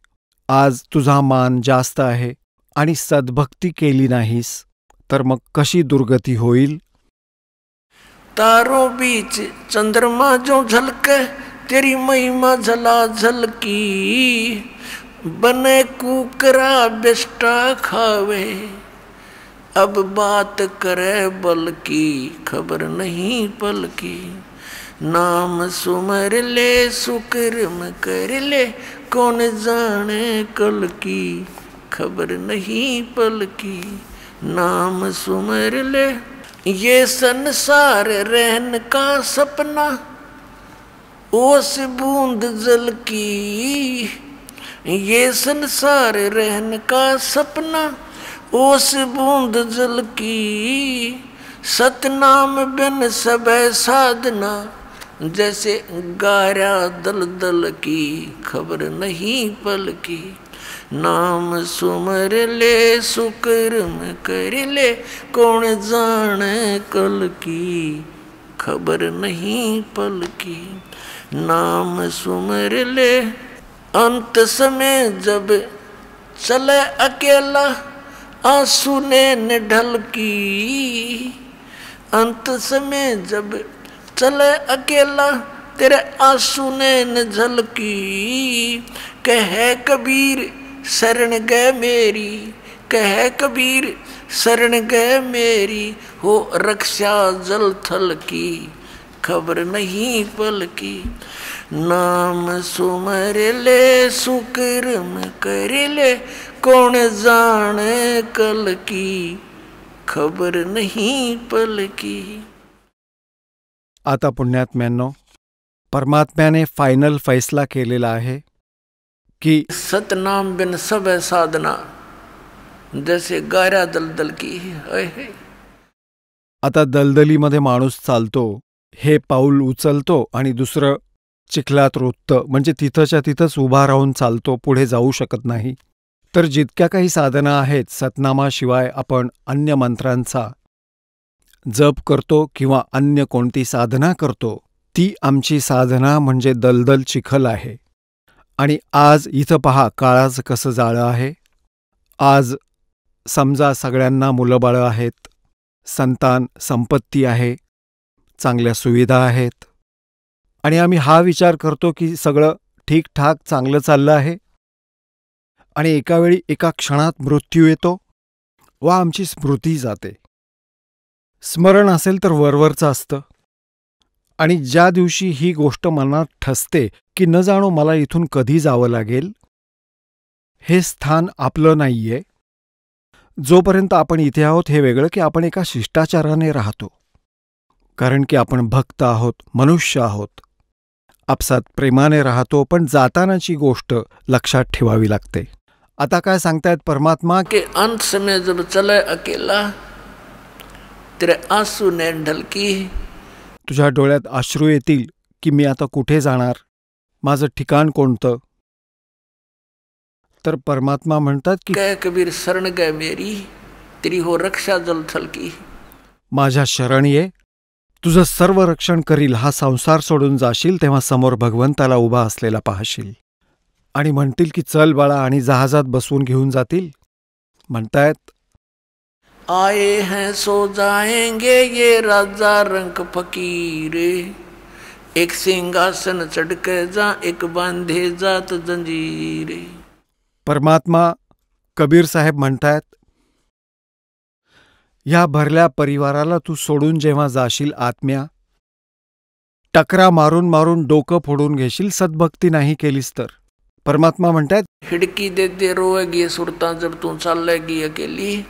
Speaker 4: आज तुझा मान जास्त आहे आणि सद्भक्ती केली नाहीस तर मग कशी दुर्गती होईल?
Speaker 2: तारों बीच चंद्रमा जो झलके, तेरी महिमा झला झलकी। बने कुकरा बिष्टा खावे, अब बात करे बल की खबर नहीं पल की। नाम सुमर ले सुकर्म कर ले, कौन जाने कल की खबर नहीं पल की। नाम सुमर ले, ये संसार रहन का सपना, ओस बूंद जल की। ये संसार रहन का सपना, ओस बूंद जल की। सतनाम बिन सब साधना, जैसे गारा दल दल की खबर नहीं पल की। नाम सुमर ले सुकर्म कर ले, कौन जाने कल की खबर नहीं पल की। नाम सुमर ले, अंत समय जब चले अकेला, आंसू ने ढल की। अंत समय जब चले अकेला, तेरे आंसू ने झलकी। कहे कबीर शरण गए मेरी, कहे कबीर शरण गए मेरी। हो रक्षा जल थल की खबर नहीं पल की। नाम सुमर ले सुकर्म कर ले, कौन जाने कल की खबर नहीं पल की।
Speaker 4: आता पुण्यात्म्यांनो, परमात्म्याने फायनल फैसला केलेला आहे की
Speaker 2: सतनाम बिन सब साधना, जैसे गारा दलदल की।
Speaker 4: आता दलदलीमध्ये माणूस चालतो, हे पाऊल उचलतो आणि दुसरं चिखलात रोततं, म्हणजे तिथंच्या तिथंच उभा राहून चालतो, पुढे जाऊ शकत नाही। तर जितक्या काही साधना आहेत, सतनामाशिवाय आपण अन्य मंत्रांचा जप करतो किंवा अन्य कोणती साधना करतो, ती आमची साधना म्हणजे दलदल चिखल आहे। आणि आज इथं पहा काळाचं कसं जाळं आहे। आज समजा सगळ्यांना मुलंबाळं आहेत, संतान संपत्ती आहे, चांगल्या सुविधा आहेत, आणि आम्ही हा विचार करतो की सगळं ठीकठाक चांगलं चाललं आहे, आणि एकावेळी एका क्षणात मृत्यू येतो वा आमची स्मृती जाते। स्मरण असेल तर वरवरचं असतं, आणि ज्या दिवशी ही गोष्ट मनात ठसते की न जाणो मला इथून कधी जावं लागेल, हे स्थान आपलं नाहीये। जोपर्यंत आपण इथे आहोत हे वेगळं की आपण एका शिष्टाचाराने राहतो, कारण की आपण भक्त आहोत, मनुष्य आहोत, आपसात प्रेमाने राहतो, पण जातानाची गोष्ट लक्षात ठेवावी लागते। आता काय सांगतायत परमात्मा
Speaker 2: के अंत समय जब चले अकेला, तेरे आंसू ने ढलकी।
Speaker 4: तुझ्या डोळ्यात अश्रू येतील की मी आता कुठे जाणार, माझं ठिकाण कोणतं? तर परमात्मा म्हणतात की
Speaker 2: कह कबीर शरण गए मेरी, तेरी हो रक्षा जल थल की।
Speaker 4: माझ्या शरण ये, तुझं सर्व रक्षण करील। हा संसार सोडून जाशील तेव्हा समोर भगवंताला उभा असलेला पाहशील, आणि म्हणतील की चल बाळा, आणि जहाजात बसवून घेऊन जातील। म्हणतायत
Speaker 2: आए हैं सो जाएंगे ये राजा रंग फकीर, एक सिंहासन चढ़के जा एक बांधे जात जंजीर।
Speaker 4: परमात्मा कबीर साहेब म्हणतायत, ह्या भरल्या परिवाराला तू सोडून जेव्हा जाशील आत्म्या, टकरा मारून मारून डोकं फोडून घेशील सद्भक्ती नाही केलीस तर। परमात्मा म्हणतायत
Speaker 2: हिडकी देते रोएगी सुरता जब तू चालेगी अकेली।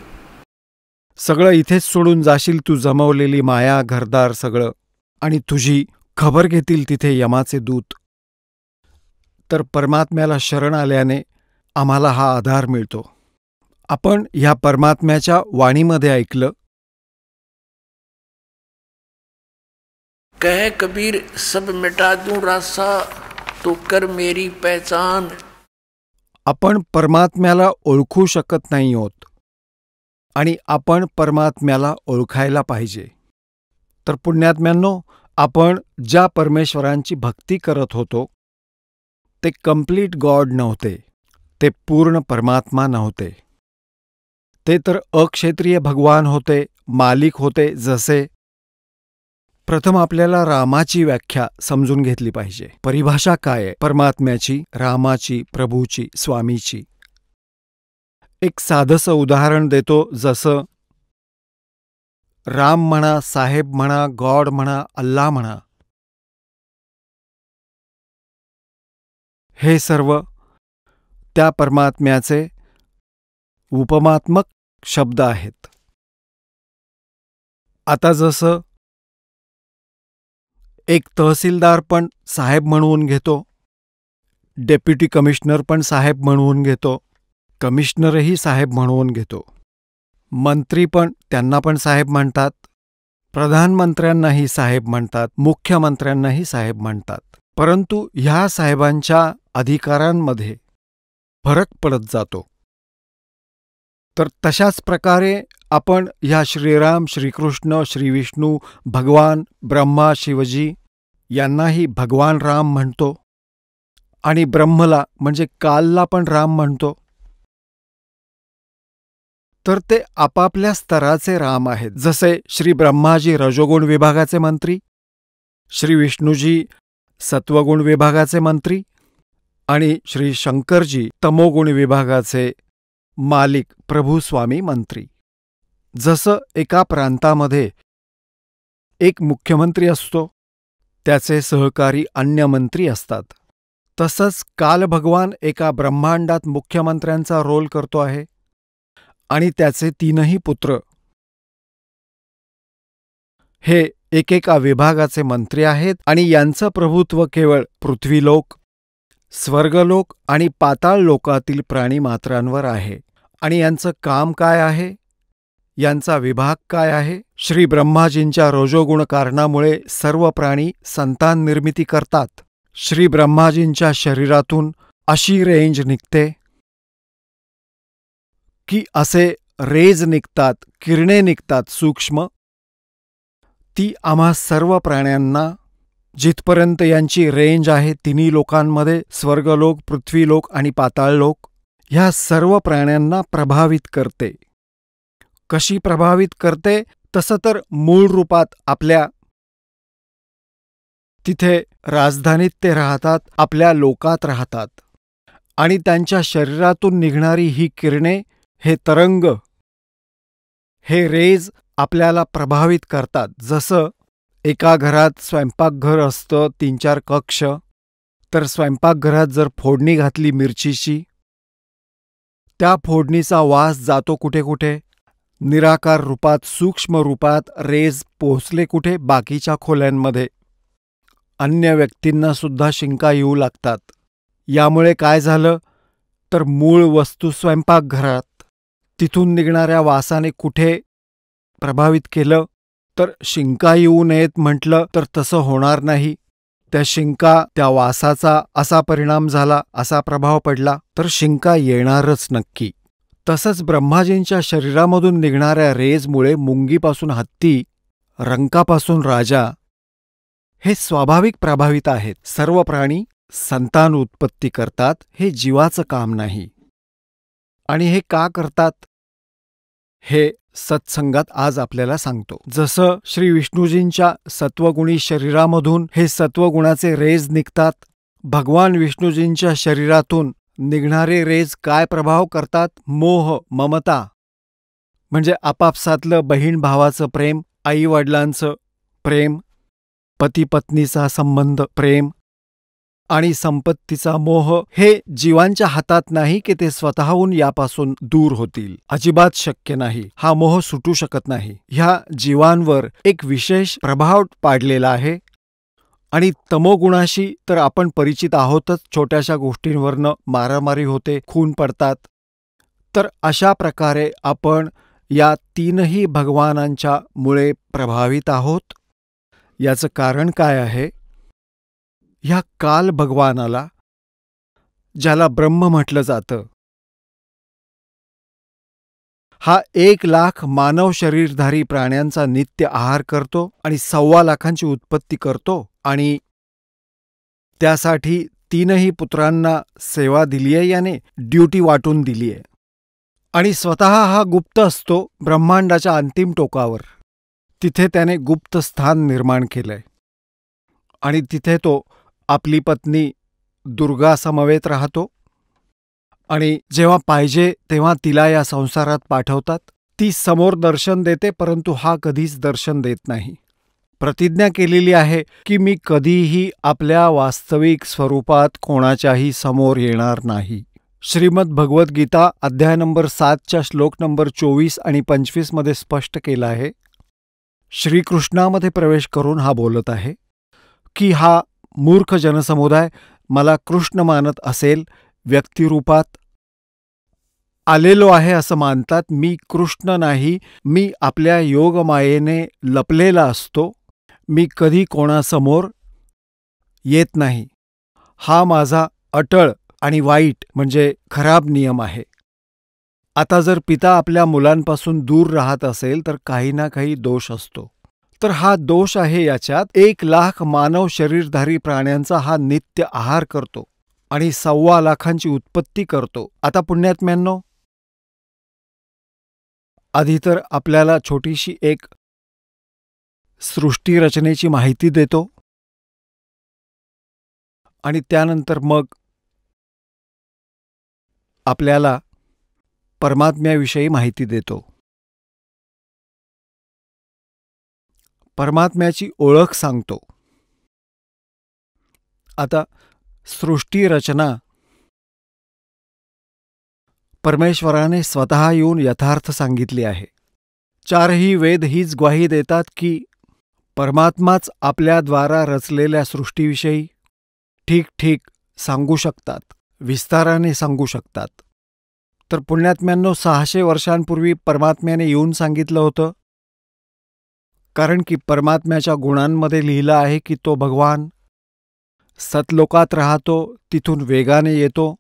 Speaker 4: सगळं इथेच सोडून जाशील तू, जमवलेली माया घरदार सगळं, आणि तुझी खबर घेतील तिथे यमाचे दूत। तर परमात्म्याला शरण आल्याने आम्हाला हा आधार मिळतो. आपण ह्या परमात्म्याच्या वाणीमध्ये ऐकलं,
Speaker 2: कहे कबीर सब मिटा दूं रासा तो कर मेरी पहचान.
Speaker 4: आपण परमात्म्याला ओळखू शकत नाही आहोत आणि आपण परमात्म्याला ओळखायला पाहिजे. तर पुण्यात्म्यांनो, आपण ज्या परमेश्वरांची भक्ती करत होतो ते कंप्लीट गॉड नव्हते, ते पूर्ण परमात्मा नव्हते. ते तर अक्षेत्रीय भगवान होते, मालिक होते. जसे प्रथम आपल्याला रामाची व्याख्या समजून घेतली पाहिजे. परिभाषा काय आहे परमात्म्याची, रामाची, प्रभूची, स्वामीची? एक साधंसं उदाहरण देतो. जसं राम म्हणा, साहेब म्हणा, गॉड म्हणा, अल्लाह म्हणा, हे सर्व त्या परमात्म्याचे उपमात्मक शब्द आहेत. आता जसं एक तहसीलदार पण साहेब म्हणून घेतो, डेप्युटी कमिशनर पण साहेब म्हणून घेतो, कमिशनरही साहेब म्हणून घेतो, मंत्री पण त्यांना पण साहेब म्हणतात, प्रधानमंत्र्यांनाही साहेब म्हणतात, मुख्यमंत्र्यांनाही साहेब म्हणतात. परंतु ह्या साहेबांच्या अधिकारांमध्ये फरक पडत जातो. तर तशाच प्रकारे आपण ह्या श्रीराम, श्रीकृष्ण, श्रीविष्णू, भगवान ब्रह्मा, शिवजी यांनाही भगवान राम म्हणतो आणि ब्रह्मला म्हणजे कालला पण राम म्हणतो. तर ते आपापल्या स्तराचे राम आहेत. जसे श्री ब्रह्माजी रजोगुण विभागाचे मंत्री, श्री विष्णूजी सत्वगुण विभागाचे मंत्री आणि श्री शंकरजी तमोगुण विभागाचे मालिक प्रभू स्वामी मंत्री. जसं एका प्रांतामध्ये एक मुख्यमंत्री असतो, त्याचे सहकारी अन्य मंत्री असतात, तसंच काल भगवान एका ब्रह्मांडात मुख्यमंत्र्यांचा रोल करतो आहे आणि त्याचे 3ही पुत्र हे एकेका विभागाचे मंत्री आहेत आणि यांचं प्रभुत्व केवळ पृथ्वीलोक, स्वर्गलोक आणि पाताळ लोकातील प्राणीमात्रांवर आहे. आणि यांचं काम काय आहे, यांचा विभाग काय आहे? श्री ब्रह्माजींच्या रजोगुण कारणामुळे सर्व प्राणी संतान निर्मिती करतात. श्री ब्रह्माजींच्या शरीरातून अशी रेंज निघते की असे रेज निघतात, किरणे निघतात सूक्ष्म, ती आम्हा सर्व प्राण्यांना, जिथपर्यंत यांची रेंज आहे 3 लोकांमध्ये, स्वर्गलोक, पृथ्वीलोक आणि पाताळलोक, ह्या सर्व प्राण्यांना प्रभावित करते. कशी प्रभावित करते? तसं तर मूळ रूपात आपल्या तिथे राजधानीत ते राहतात, आपल्या लोकात राहतात आणि त्यांच्या शरीरातून निघणारी ही किरणे, हे तरंग, हे रेज आपल्याला प्रभावित करतात. जसं एका घरात स्वयंपाकघर असतं, 3-4 कक्ष, तर स्वयंपाकघरात जर फोडणी घातली मिरचीची, त्या फोडणीचा वास जातो कुठे कुठे? निराकार रूपात, सूक्ष्म रूपात रेज पोहोचले कुठे? बाकीच्या खोल्यांमध्ये. अन्य व्यक्तींना सुद्धा शिंका येऊ लागतात. यामुळे काय झालं तर मूळ वस्तू स्वयंपाकघरात, तिथून निघणाऱ्या वासाने कुठे प्रभावित केलं? तर शिंका येऊ नयेत म्हटलं तर तसं होणार नाही. त्या शिंका, त्या वासाचा असा परिणाम झाला, असा प्रभाव पडला तर शिंका येणारच नक्की. तसंच ब्रह्माजींच्या शरीरामधून निघणाऱ्या रेजमुळे मुंगीपासून हत्ती, रंकापासून राजा हे स्वाभाविक प्रभावित आहेत. सर्व प्राणी संतान उत्पत्ती करतात, हे जीवाचं काम नाही. आणि हे का करतात हे सत्संगात आज आपल्याला सांगतो. जसं श्री विष्णूजींच्या सत्वगुणी शरीरामधून हे सत्वगुणाचे रेज निघतात, भगवान विष्णूजींच्या शरीरातून निघणारे रेज काय प्रभाव करतात? मोह, ममता, म्हणजे आपापसातलं बहीण भावाचं प्रेम, आई वडिलांचं प्रेम, पती पत्नीचा संबंध, प्रेम आणि संपत्तीचा मोह, हे जीवांच्या हातात नाही की ते स्वतःहून यापासून दूर होतील. अजिबात शक्य नाही. हा मोह सुटू शकत नाही. ह्या जीवांवर एक विशेष प्रभाव पाडलेला आहे आणि तमोगुणाशी तर आपण परिचित आहोतच, छोट्याशा गोष्टींवरनं मारामारी होते, खून पडतात. तर अशा प्रकारे आपण या तीनही भगवानांच्या मुळे प्रभावित आहोत. याचं कारण काय आहे? ह्या काल भगवानाला, ज्याला ब्रह्म म्हटलं जातं, हा 1,00,000 मानव शरीरधारी प्राण्यांचा नित्य आहार करतो आणि 1,25,00,000ची उत्पत्ती करतो आणि त्यासाठी तीनही पुत्रांना सेवा दिलीये, याने ड्युटी वाटून दिलीये. आणि स्वतः हा गुप्त असतो ब्रह्मांडाच्या अंतिम टोकावर. तिथे त्याने गुप्त स्थान निर्माण केलंय आणि तिथे तो आपली पत्नी दुर्गा समवेत राहतो आणि जेव्हा पाहिजे तेव्हा तिला या संसारात पाठवतात. ती समोर दर्शन देते, परंतु हा कधीच दर्शन देत नाही. प्रतिज्ञा केलेली आहे की मी कधीही आपल्या वास्तविक स्वरूपात कोणाच्याही समोर येणार नाही. श्रीमद भगवद्गीता अध्याय नंबर 7च्या श्लोक नंबर 24 आणि 25 मध्ये स्पष्ट केलं आहे. श्रीकृष्णामध्ये प्रवेश करून हा बोलत आहे की हा मूर्ख जनसमुदाय मला कृष्ण मानत असेल, व्यक्तिरूपात आलेलो आहे असं मानतात. मी कृष्ण नाही, मी आपल्या योगमायेने लपलेला असतो, मी कधी कोणासमोर येत नाही. हा माझा अटळ आणि वाईट म्हणजे खराब नियम आहे. आता जर पिता आपल्या मुलांपासून दूर राहत असेल तर काही ना काही दोष असतो. तर हा दोष आहे याच्यात. 1,00,000 मानव शरीरधारी प्राण्यांचा हा नित्य आहार करतो आणि 1,25,00,000ची उत्पत्ती करतो. आता पुण्यात्म्यांनो, आधी तर आपल्याला छोटीशी एक सृष्टी रचनेची माहिती देतो आणि त्यानंतर मग आपल्याला परमात्म्याविषयी माहिती देतो. परमात्म्याची ओळख सांगतो. आता सृष्टी रचना परमेश्वराने स्वतः येऊन यथार्थ सांगितली आहे. 4ही वेद हीच ग्वाही देतात की परमात्माच आपल्याद्वारा रचलेल्या सृष्टीविषयी ठीक ठीक सांगू शकतात, विस्ताराने सांगू शकतात. तर पुण्यात्म्यांनो, 600 वर्षांपूर्वी परमात्म्याने येऊन सांगितलं होतं, कारण की परमात्म्याच्या गुणांमध्ये लिहिलं आहे की तो भगवान सतलोकात राहतो, तिथून वेगाने येतो,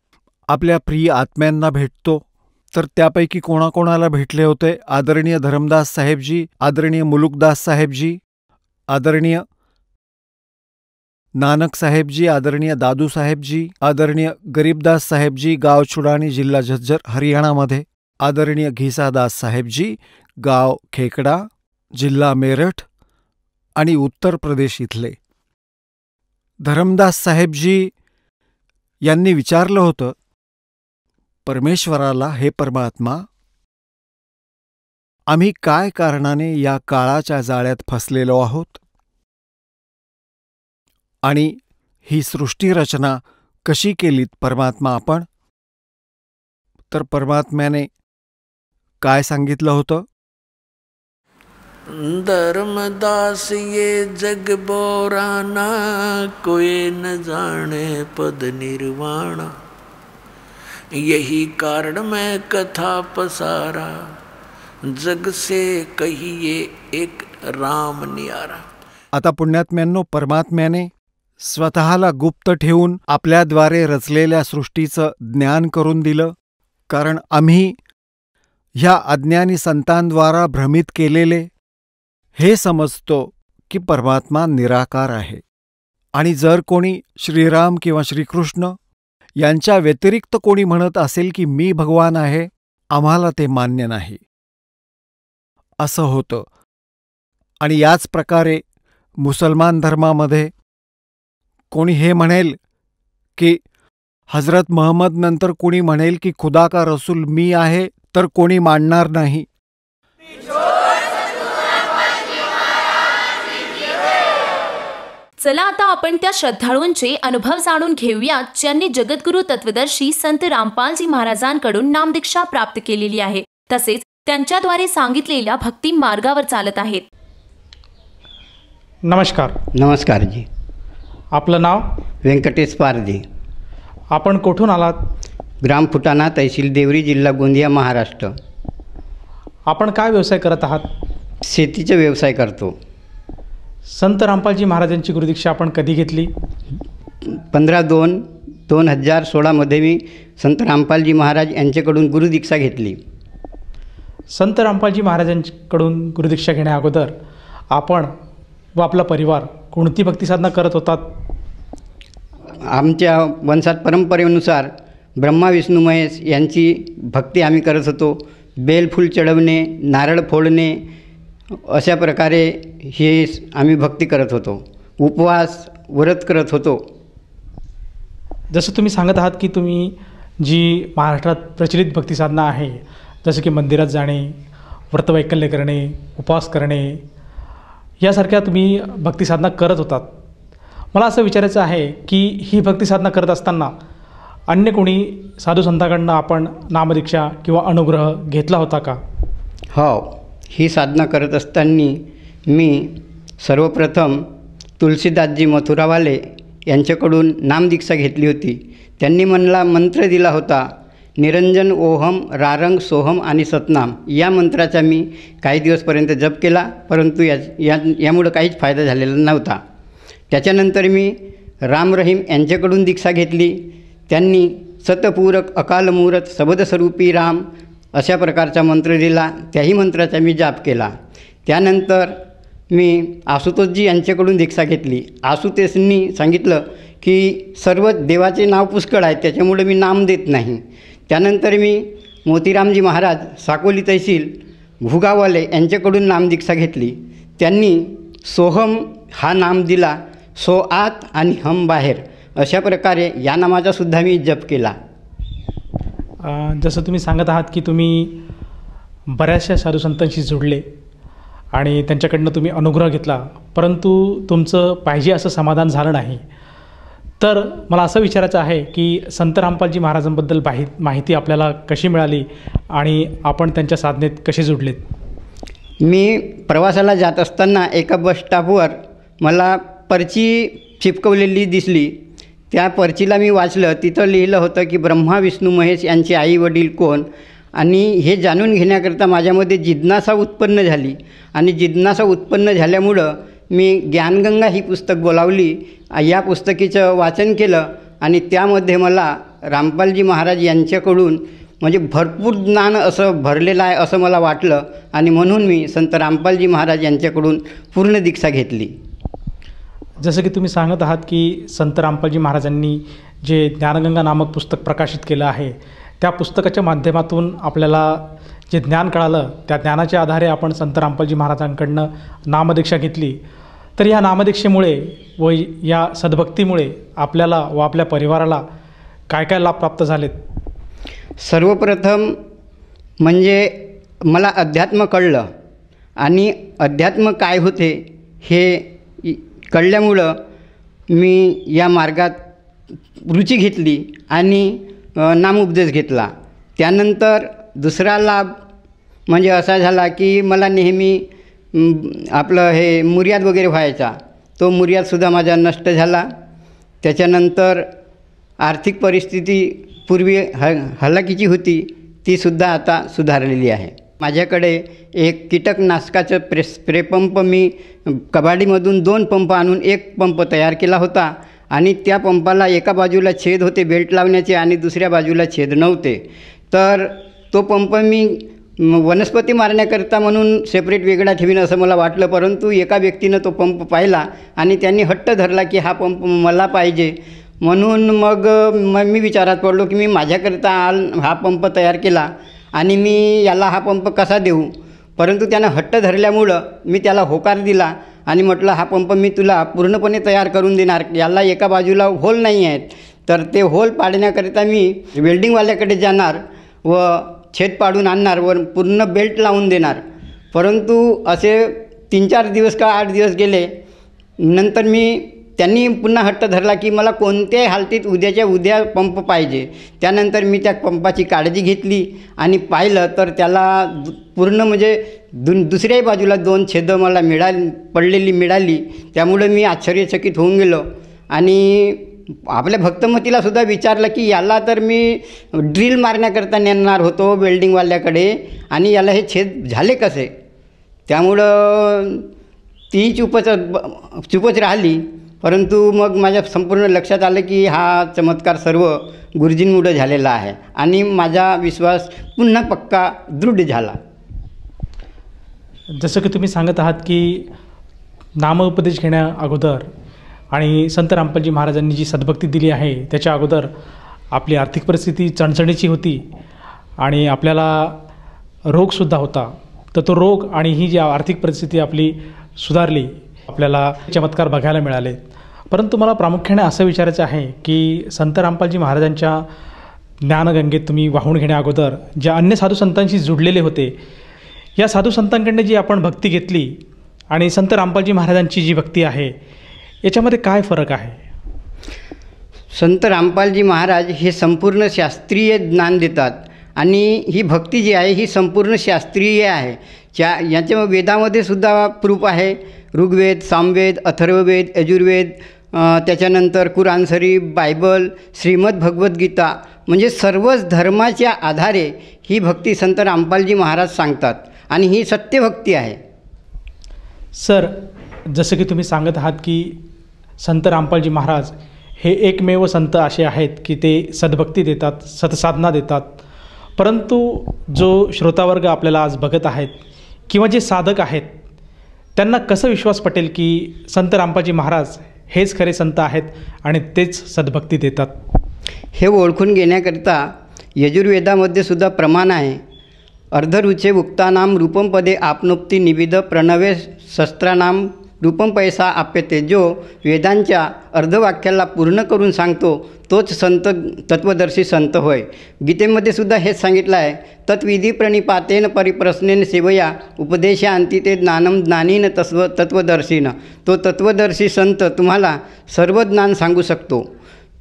Speaker 4: आपल्या प्रिय आत्म्यांना भेटतो. तर त्यापैकी कोणाकोणाला भेटले होते? आदरणीय धरमदास साहेबजी, आदरणीय मुलुकदास साहेबजी, आदरणीय नानक साहेबजी, आदरणीय दादू साहेबजी, आदरणीय गरीबदास साहेबजी, गाव छुडाणी, जिल्हा झज्जर, हरियाणामध्ये, आदरणीय घिसादास साहेबजी, गाव खेकडा, जिल्हा मेरठ आणि उत्तर प्रदेश इथले. धरमदास साहेबजी यांनी विचारलं होतं परमेश्वराला, हे परमात्मा, आम्ही काय कारणाने या काळाच्या जाळ्यात फसलेलो आहोत आणि ही सृष्टी रचना कशी केलीत परमात्मा आपण? तर परमात्म्याने काय सांगितलं होतं?
Speaker 2: धर्मदास ये जग बोराना, कोई न जाने पद निर्वाणा, यही कारण मैं कथा पसारा, जग से कहिए एक राम नियारा.
Speaker 4: आता पुण्यात्म्यांनो, परमात्म्याने स्वतःला गुप्त ठेवून आपल्याद्वारे रचलेल्या सृष्टीचं ज्ञान करून दिलं, कारण आम्ही ह्या अज्ञानी संतांद्वारा भ्रमित केलेले हे समजतो की परमात्मा निराकार आहे. आणि जर कोणी श्रीराम किंवा श्रीकृष्ण यांच्या व्यतिरिक्त कोणी म्हणत असेल की मी भगवान आहे, आम्हाला ते मान्य नाही, असं होतं. आणि याच प्रकारे मुसलमान धर्मामध्ये कोणी हे म्हणेल की हजरत महम्मद नंतर कोणी म्हणेल की खुदा का रसूल मी आहे, तर कोणी मानणार नाही.
Speaker 1: चला आता आपण त्या श्रद्धाळूंचे अनुभव जाणून घेऊयात ज्यांनी जगद्गुरु तत्वदर्शी संत रामपालजी महाराजांकडून नामदीक्षा प्राप्त केलेली आहे, तसेच त्यांच्याद्वारे सांगितलेल्या भक्ती मार्गावर चालत आहेत.
Speaker 5: नमस्कार.
Speaker 6: नमस्कार जी.
Speaker 5: आपलं नाव?
Speaker 6: व्यंकटेश पारधी.
Speaker 5: आपण कुठून आलात?
Speaker 6: ग्राम फुटाणा, तहसील देवरी, जिल्हा गोंदिया, महाराष्ट्र.
Speaker 5: आपण काय व्यवसाय करत आहात?
Speaker 6: शेतीचा व्यवसाय करतो.
Speaker 5: संत रामपालजी महाराजांची गुरुदीक्षा आपण कधी घेतली?
Speaker 6: 15/2/2016 मी संत रामपालजी महाराज यांच्याकडून गुरुदीक्षा घेतली.
Speaker 5: संत रामपालजी महाराजांकडून गुरुदीक्षा घेण्या अगोदर आपण व आपला परिवार कोणती भक्तिसाधना करत होतात?
Speaker 6: आमच्या वंशात परंपरेनुसार ब्रह्मा विष्णू महेश यांची भक्ती आम्ही करत होतो. बेलफूल चढवणे, नारळ फोडणे अशा प्रकारे हे आम्ही भक्ती करत होतो. उपवास व्रत करत होतो.
Speaker 5: जसं तुम्ही सांगत आहात की तुम्ही जी महाराष्ट्रात प्रचलित भक्तिसाधना आहे, जसं की मंदिरात जाणे, व्रतवैकल्य करणे, उपवास करणे, यासारख्या तुम्ही भक्तिसाधना करत होतात. मला असं विचारायचं आहे की ही भक्तिसाधना करत असताना अन्य कोणी साधू संतांकडनं आपण नामदीक्षा किंवा अनुग्रह घेतला होता का?
Speaker 6: हो, ही साधना करत असताना मी सर्वप्रथम तुलसीदासजी मथुरावाले यांच्याकडून नामदीक्षा घेतली होती. त्यांनी मला मंत्र दिला होता, निरंजन ओहम रारंग सोहम आणि सतनाम या मंत्राचा मी काही दिवसपर्यंत जप केला, परंतु यामुळं काहीच फायदा झालेला नव्हता. त्याच्यानंतर मी राम रहीम यांच्याकडून दीक्षा घेतली. त्यांनी सतपूरक अकालमूरत सबदस्वरूपी राम अशा प्रकारचा मंत्र दिला. त्याही मंत्राचा मी जाप केला. त्यानंतर मी आशुतोषजी यांच्याकडून दीक्षा घेतली. आशुतोषनी सांगितलं की सर्व देवाचे नाव पुष्कळ आहेत, त्याच्यामुळे मी नाम देत नाही. त्यानंतर मी मोतीरामजी महाराज साकोली तहसील भुगावाले यांच्याकडून नामदीक्षा घेतली. त्यांनी सोहम हा नाम दिला. सो आत आणि हम बाहेर अशा प्रकारे या नामाचा सुद्धा मी जप केला.
Speaker 5: जसं तुम्ही सांगत आहात की तुम्ही बऱ्याचशा साधुसंतांशी जुडले आणि त्यांच्याकडनं तुम्ही अनुग्रह घेतला, परंतु तुमचं पाहिजे असं समाधान झालं नाही. तर मला असं विचारायचं आहे की संत रामपालजी महाराजांबद्दल माहिती आपल्याला कशी मिळाली आणि आपण त्यांच्या साधनेत कसे जुडलेत?
Speaker 6: मी प्रवासाला जात असताना एका बस स्टॉपवर मला पर्ची चिपकवलेली दिसली. त्या पर्चीला मी वाचलं. तिथं लिहिलं होतं की ब्रह्मा विष्णू महेश यांचे आई वडील कोण, आणि हे जाणून घेण्याकरता माझ्यामध्ये जिज्ञासा उत्पन्न झाली. आणि जिज्ञासा उत्पन्न झाल्यामुळं मी ज्ञानगंगा ही पुस्तक बोलावली. या पुस्तकाचं वाचन केलं आणि त्यामध्ये मला रामपालजी महाराज यांच्याकडून म्हणजे भरपूर ज्ञान असं भरलेलं आहे असं मला वाटलं, आणि म्हणून मी संत रामपालजी महाराज यांच्याकडून पूर्ण दीक्षा घेतली.
Speaker 5: जसं की तुम्ही सांगत आहात की संत रामपालजी महाराजांनी जे ज्ञानगंगा नामक पुस्तक प्रकाशित केलं आहे, त्या पुस्तकाच्या माध्यमातून आपल्याला जे ज्ञान कळालं, त्या ज्ञानाच्या आधारे आपण संत रामपालजी महाराजांकडनं नामदीक्षा घेतली. तर या नामदीक्षेमुळे व या सद्भक्तीमुळे आपल्याला व आपल्या परिवाराला काय काय लाभ प्राप्त झालेत?
Speaker 6: सर्वप्रथम म्हणजे मला अध्यात्म कळलं, आणि अध्यात्म काय होते हे कळल्यामुळं मी या मार्गात रुची घेतली आणि नामोपदेश घेतला. त्यानंतर दुसरा लाभ म्हणजे असा झाला की मला नेहमी आपलं हे मुर्याद वगैरे व्हायचा, तो मुर्यादसुद्धा माझा नष्ट झाला. त्याच्यानंतर आर्थिक परिस्थिती पूर्वी हलाखीची होती, तीसुद्धा आता सुधारलेली आहे. माझ्याकडे एक कीटकनाशकाचं स्प्रे पंप मी कबाडीमधून 2 पंप आणून 1 पंप तयार केला होता, आणि त्या पंपाला एका बाजूला छेद होते बेल्ट लावण्याचे आणि दुसऱ्या बाजूला छेद नव्हते. तर तो पंप मी वनस्पती मारण्याकरता म्हणून सेपरेट वेगळा ठेवीन असं मला वाटलं, परंतु एका व्यक्तीनं तो पंप पाहिला आणि त्यांनी हट्ट धरला की हा पंप मला पाहिजे. म्हणून मग मी विचारात पडलो की मी माझ्याकरता हा पंप तयार केला आणि मी याला हा पंप कसा देऊ. परंतु त्यानं हट्ट धरल्यामुळं मी त्याला होकार दिला आणि म्हटलं हा पंप मी तुला पूर्णपणे तयार करून देणार, याला एका बाजूला होल नाही आहेत, तर ते होल पाडण्याकरिता मी वेल्डिंगवाल्याकडे जाणार व छेद पाडून आणणार व पूर्ण बेल्ट लावून देणार. परंतु असे 3-4 दिवस का 8 दिवस गेले. नंतर त्यांनी पुन्हा हट्ट धरला की मला कोणत्याही हालतीत उद्याच्या उद्या पंप पाहिजे. त्यानंतर मी त्या पंपाची काळजी घेतली आणि पाहिलं तर त्याला पूर्ण म्हणजे दुसऱ्याही बाजूला 2 छेदं मला पडलेली मिळाली. त्यामुळे मी आश्चर्यचकित होऊन गेलो आणि आपल्या भक्तमतीला सुद्धा विचारलं की याला तर मी ड्रिल मारण्याकरता नेणार होतो वेल्डिंगवाल्याकडे आणि याला हे छेद झाले कसे. त्यामुळं ती चुपच राहिली. परंतु मग माझ्या संपूर्ण लक्षात आलं की हा चमत्कार सर्व गुरुजींमुळे झालेला आहे आणि माझा विश्वास पुन्हा पक्का दृढ झाला.
Speaker 5: जसं की तुम्ही सांगत आहात की नामोपदेश घेण्या अगोदर आणि संत रामपालजी महाराजांनी जी सद्भक्ती दिली आहे त्याच्या अगोदर आपली आर्थिक परिस्थिती चणचणीची होती आणि आपल्याला रोगसुद्धा होता. तर तो रोग आणि ही जी आर्थिक परिस्थिती आपली सुधारली, आपल्याला चमत्कार बघायला मिळाले. परंतु मला प्रामुख्याने असं विचारायचं आहे की संत रामपालजी महाराजांच्या ज्ञानगंगेत तुम्ही वाहून घेण्या अगोदर ज्या अन्य साधू संतांशी जुडलेले होते, या साधू संतांकडनं जी आपण भक्ती घेतली आणि संत रामपालजी महाराजांची जी भक्ती आहे याच्यामध्ये काय फरक आहे?
Speaker 6: संत रामपालजी महाराज हे संपूर्ण शास्त्रीय ज्ञान देतात आणि ही भक्ती जी आहे ही संपूर्ण शास्त्रीय आहे. याच्या वेदामध्ये सुद्धा प्रूफ आहे. ऋग्वेद, सामवेद, अथर्ववेद, यजुर्वेद, त्याच्यानंतर कुराण शरीफ, बायबल, श्रीमद भगवद्गीता, म्हणजे सर्वच धर्माच्या आधारे ही भक्ती संत रामपालजी महाराज सांगतात आणि ही सत्यभक्ती आहे.
Speaker 5: सर, जसं की तुम्ही सांगत आहात की संत रामपालजी महाराज हे एकमेव संत असे आहेत की ते सद्भक्ती देतात, सत्साधना देतात. परंतु जो श्रोतावर्ग आपल्याला आज बघत आहेत किंवा जे साधक आहेत त्यांना कसं विश्वास पटेल की संत रामपालजी महाराज हेच खरे संत आहेत आणि तेच सद्भक्ती देतात?
Speaker 6: हे ओळखून घेण्याकरिता यजुर्वेदामध्ये सुद्धा प्रमाण आहे. अर्धरुचे उक्तानाम रूपम पदे आपनोक्ती निविद प्रणवे शस्त्रानाम रूपम पैसा आप्यते. जो वेदांच्या अर्धवाक्याला पूर्ण करून सांगतो तोच संत, तत्वदर्शी संत होय. गीतेमध्ये सुद्धा हेच सांगितलं आहे. तत्विधी प्रणिपातेन परिप्रश्नेन सेवया उपदेशांती ते ज्ञानम ज्ञानीन तत्वदर्शीन. तो तत्वदर्शी संत तुम्हाला सर्व ज्ञान सांगू शकतो.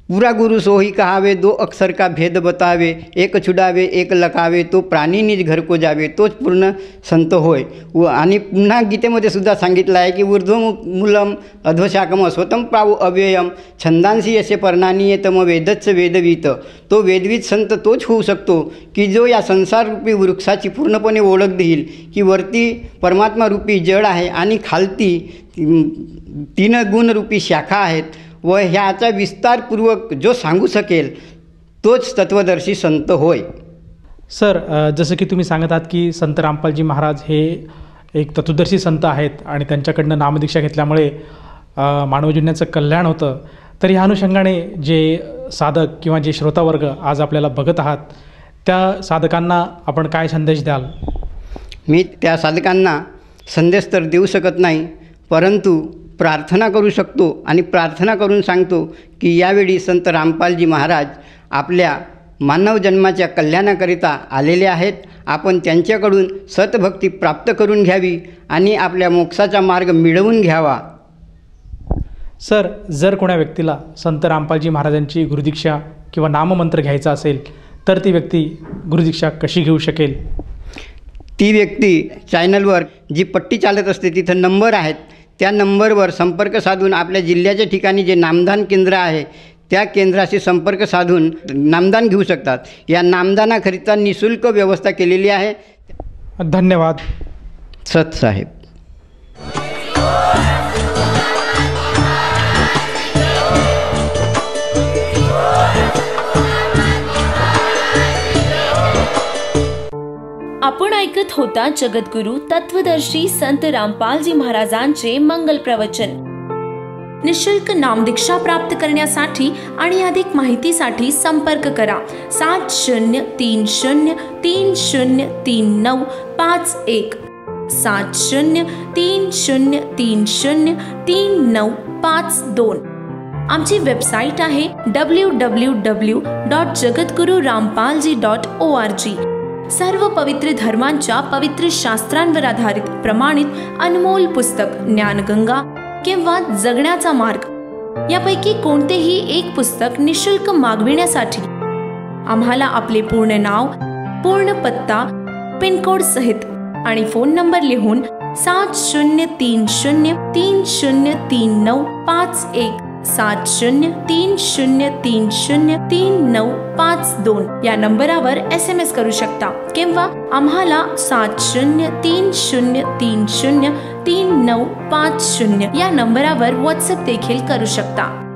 Speaker 6: पूरा गुरु सोही कहावे, दो अक्षर का भेद बतावे, एक छुडावे एक लकावे, तो प्राणी निज घर को जावे, तोच पूर्ण संत होय. आणि पुन्हा गीतेमध्ये सुद्धा सांगितलं आहे की ऊर्ध्वमूलम अध्वशाकम स्वतम प्रावु अव्ययम छंदांसी यसे पर्णानीय तम वेदच्च वेदवीत. तो वेदवीत संत तोच होऊ शकतो की जो या संसाररूपी वृक्षाची पूर्णपणे ओळख देईल की वरती परमात्मारूपी जड आहे आणि खालती 3 गुणरूपी शाखा आहेत व ह्याचा विस्तारपूर्वक जो सांगू शकेल तोच तत्वदर्शी संत होय.
Speaker 5: सर, जसं की तुम्ही सांगत आहात की संत रामपालजी महाराज हे एक तत्वदर्शी संत आहेत आणि त्यांच्याकडनं नामदीक्षा घेतल्यामुळे मानवजीवनाचं कल्याण होतं. तर ह्या अनुषंगाने जे साधक किंवा जे श्रोतावर्ग आज आपल्याला बघत आहात त्या साधकांना आपण काय संदेश द्याल?
Speaker 6: मी त्या साधकांना संदेश तर देऊ शकत नाही, परंतु प्रार्थना करू शकतो आणि प्रार्थना करून सांगतो की यावेळी संत रामपालजी महाराज आपल्या मानव जन्माच्या कल्याणाकरिता आलेले आहेत. आपण त्यांच्याकडून सतभक्ती प्राप्त करून घ्यावी आणि आपल्या मोक्षाचा मार्ग मिळवून घ्यावा.
Speaker 5: सर, जर कोणा व्यक्तीला संत रामपालजी महाराजांची गुरुदीक्षा किंवा नाममंत्र घ्यायचा असेल तर ती व्यक्ती गुरुदीक्षा कशी घेऊ शकेल?
Speaker 6: ती व्यक्ती चॅनलवर जी पट्टी चालत असते तिथं नंबर आहेत, त्या नंबरवर संपर्क साधून आपल्या जिल्ह्याच्या ठिकाणी जे नामदान केंद्र आहे त्या केंद्राशी संपर्क साधून नामदान घेऊ शकतात. या नामदानाकरिता निःशुल्क व्यवस्था केलेली आहे.
Speaker 5: धन्यवाद.
Speaker 6: सत साहेब.
Speaker 1: आपण ऐकत होता जगद्गुरु तत्वदर्शी संत रामपालजी महाराजांचे मंगल प्रवचन. निःशुल्क नामदीक्षा प्राप्त करण्यासाठी आणि अधिक माहितीसाठी संपर्क करा 7030303951 7030303952. आमची वेबसाईट आहे www.jagadgururampalji.org. सर्व पवित्र धर्मांच्या पवित्र शास्त्रांवर आधारित प्रमाणित अनमोल पुस्तक ज्ञानगंगा किंवा जगण्याचा मार्ग यापैकी कोणतेही एक पुस्तक निःशुल्क मागविण्यासाठी आम्हाला आपले पूर्ण नाव, पूर्ण पत्ता, पिनकोड सहित आणि फोन नंबर लिहून 7030303951 7030303952 या नंबरावर SMS करू शकता किंवा आम्हाला 7030303950 या नंबरावर WhatsApp देखील करू शकता.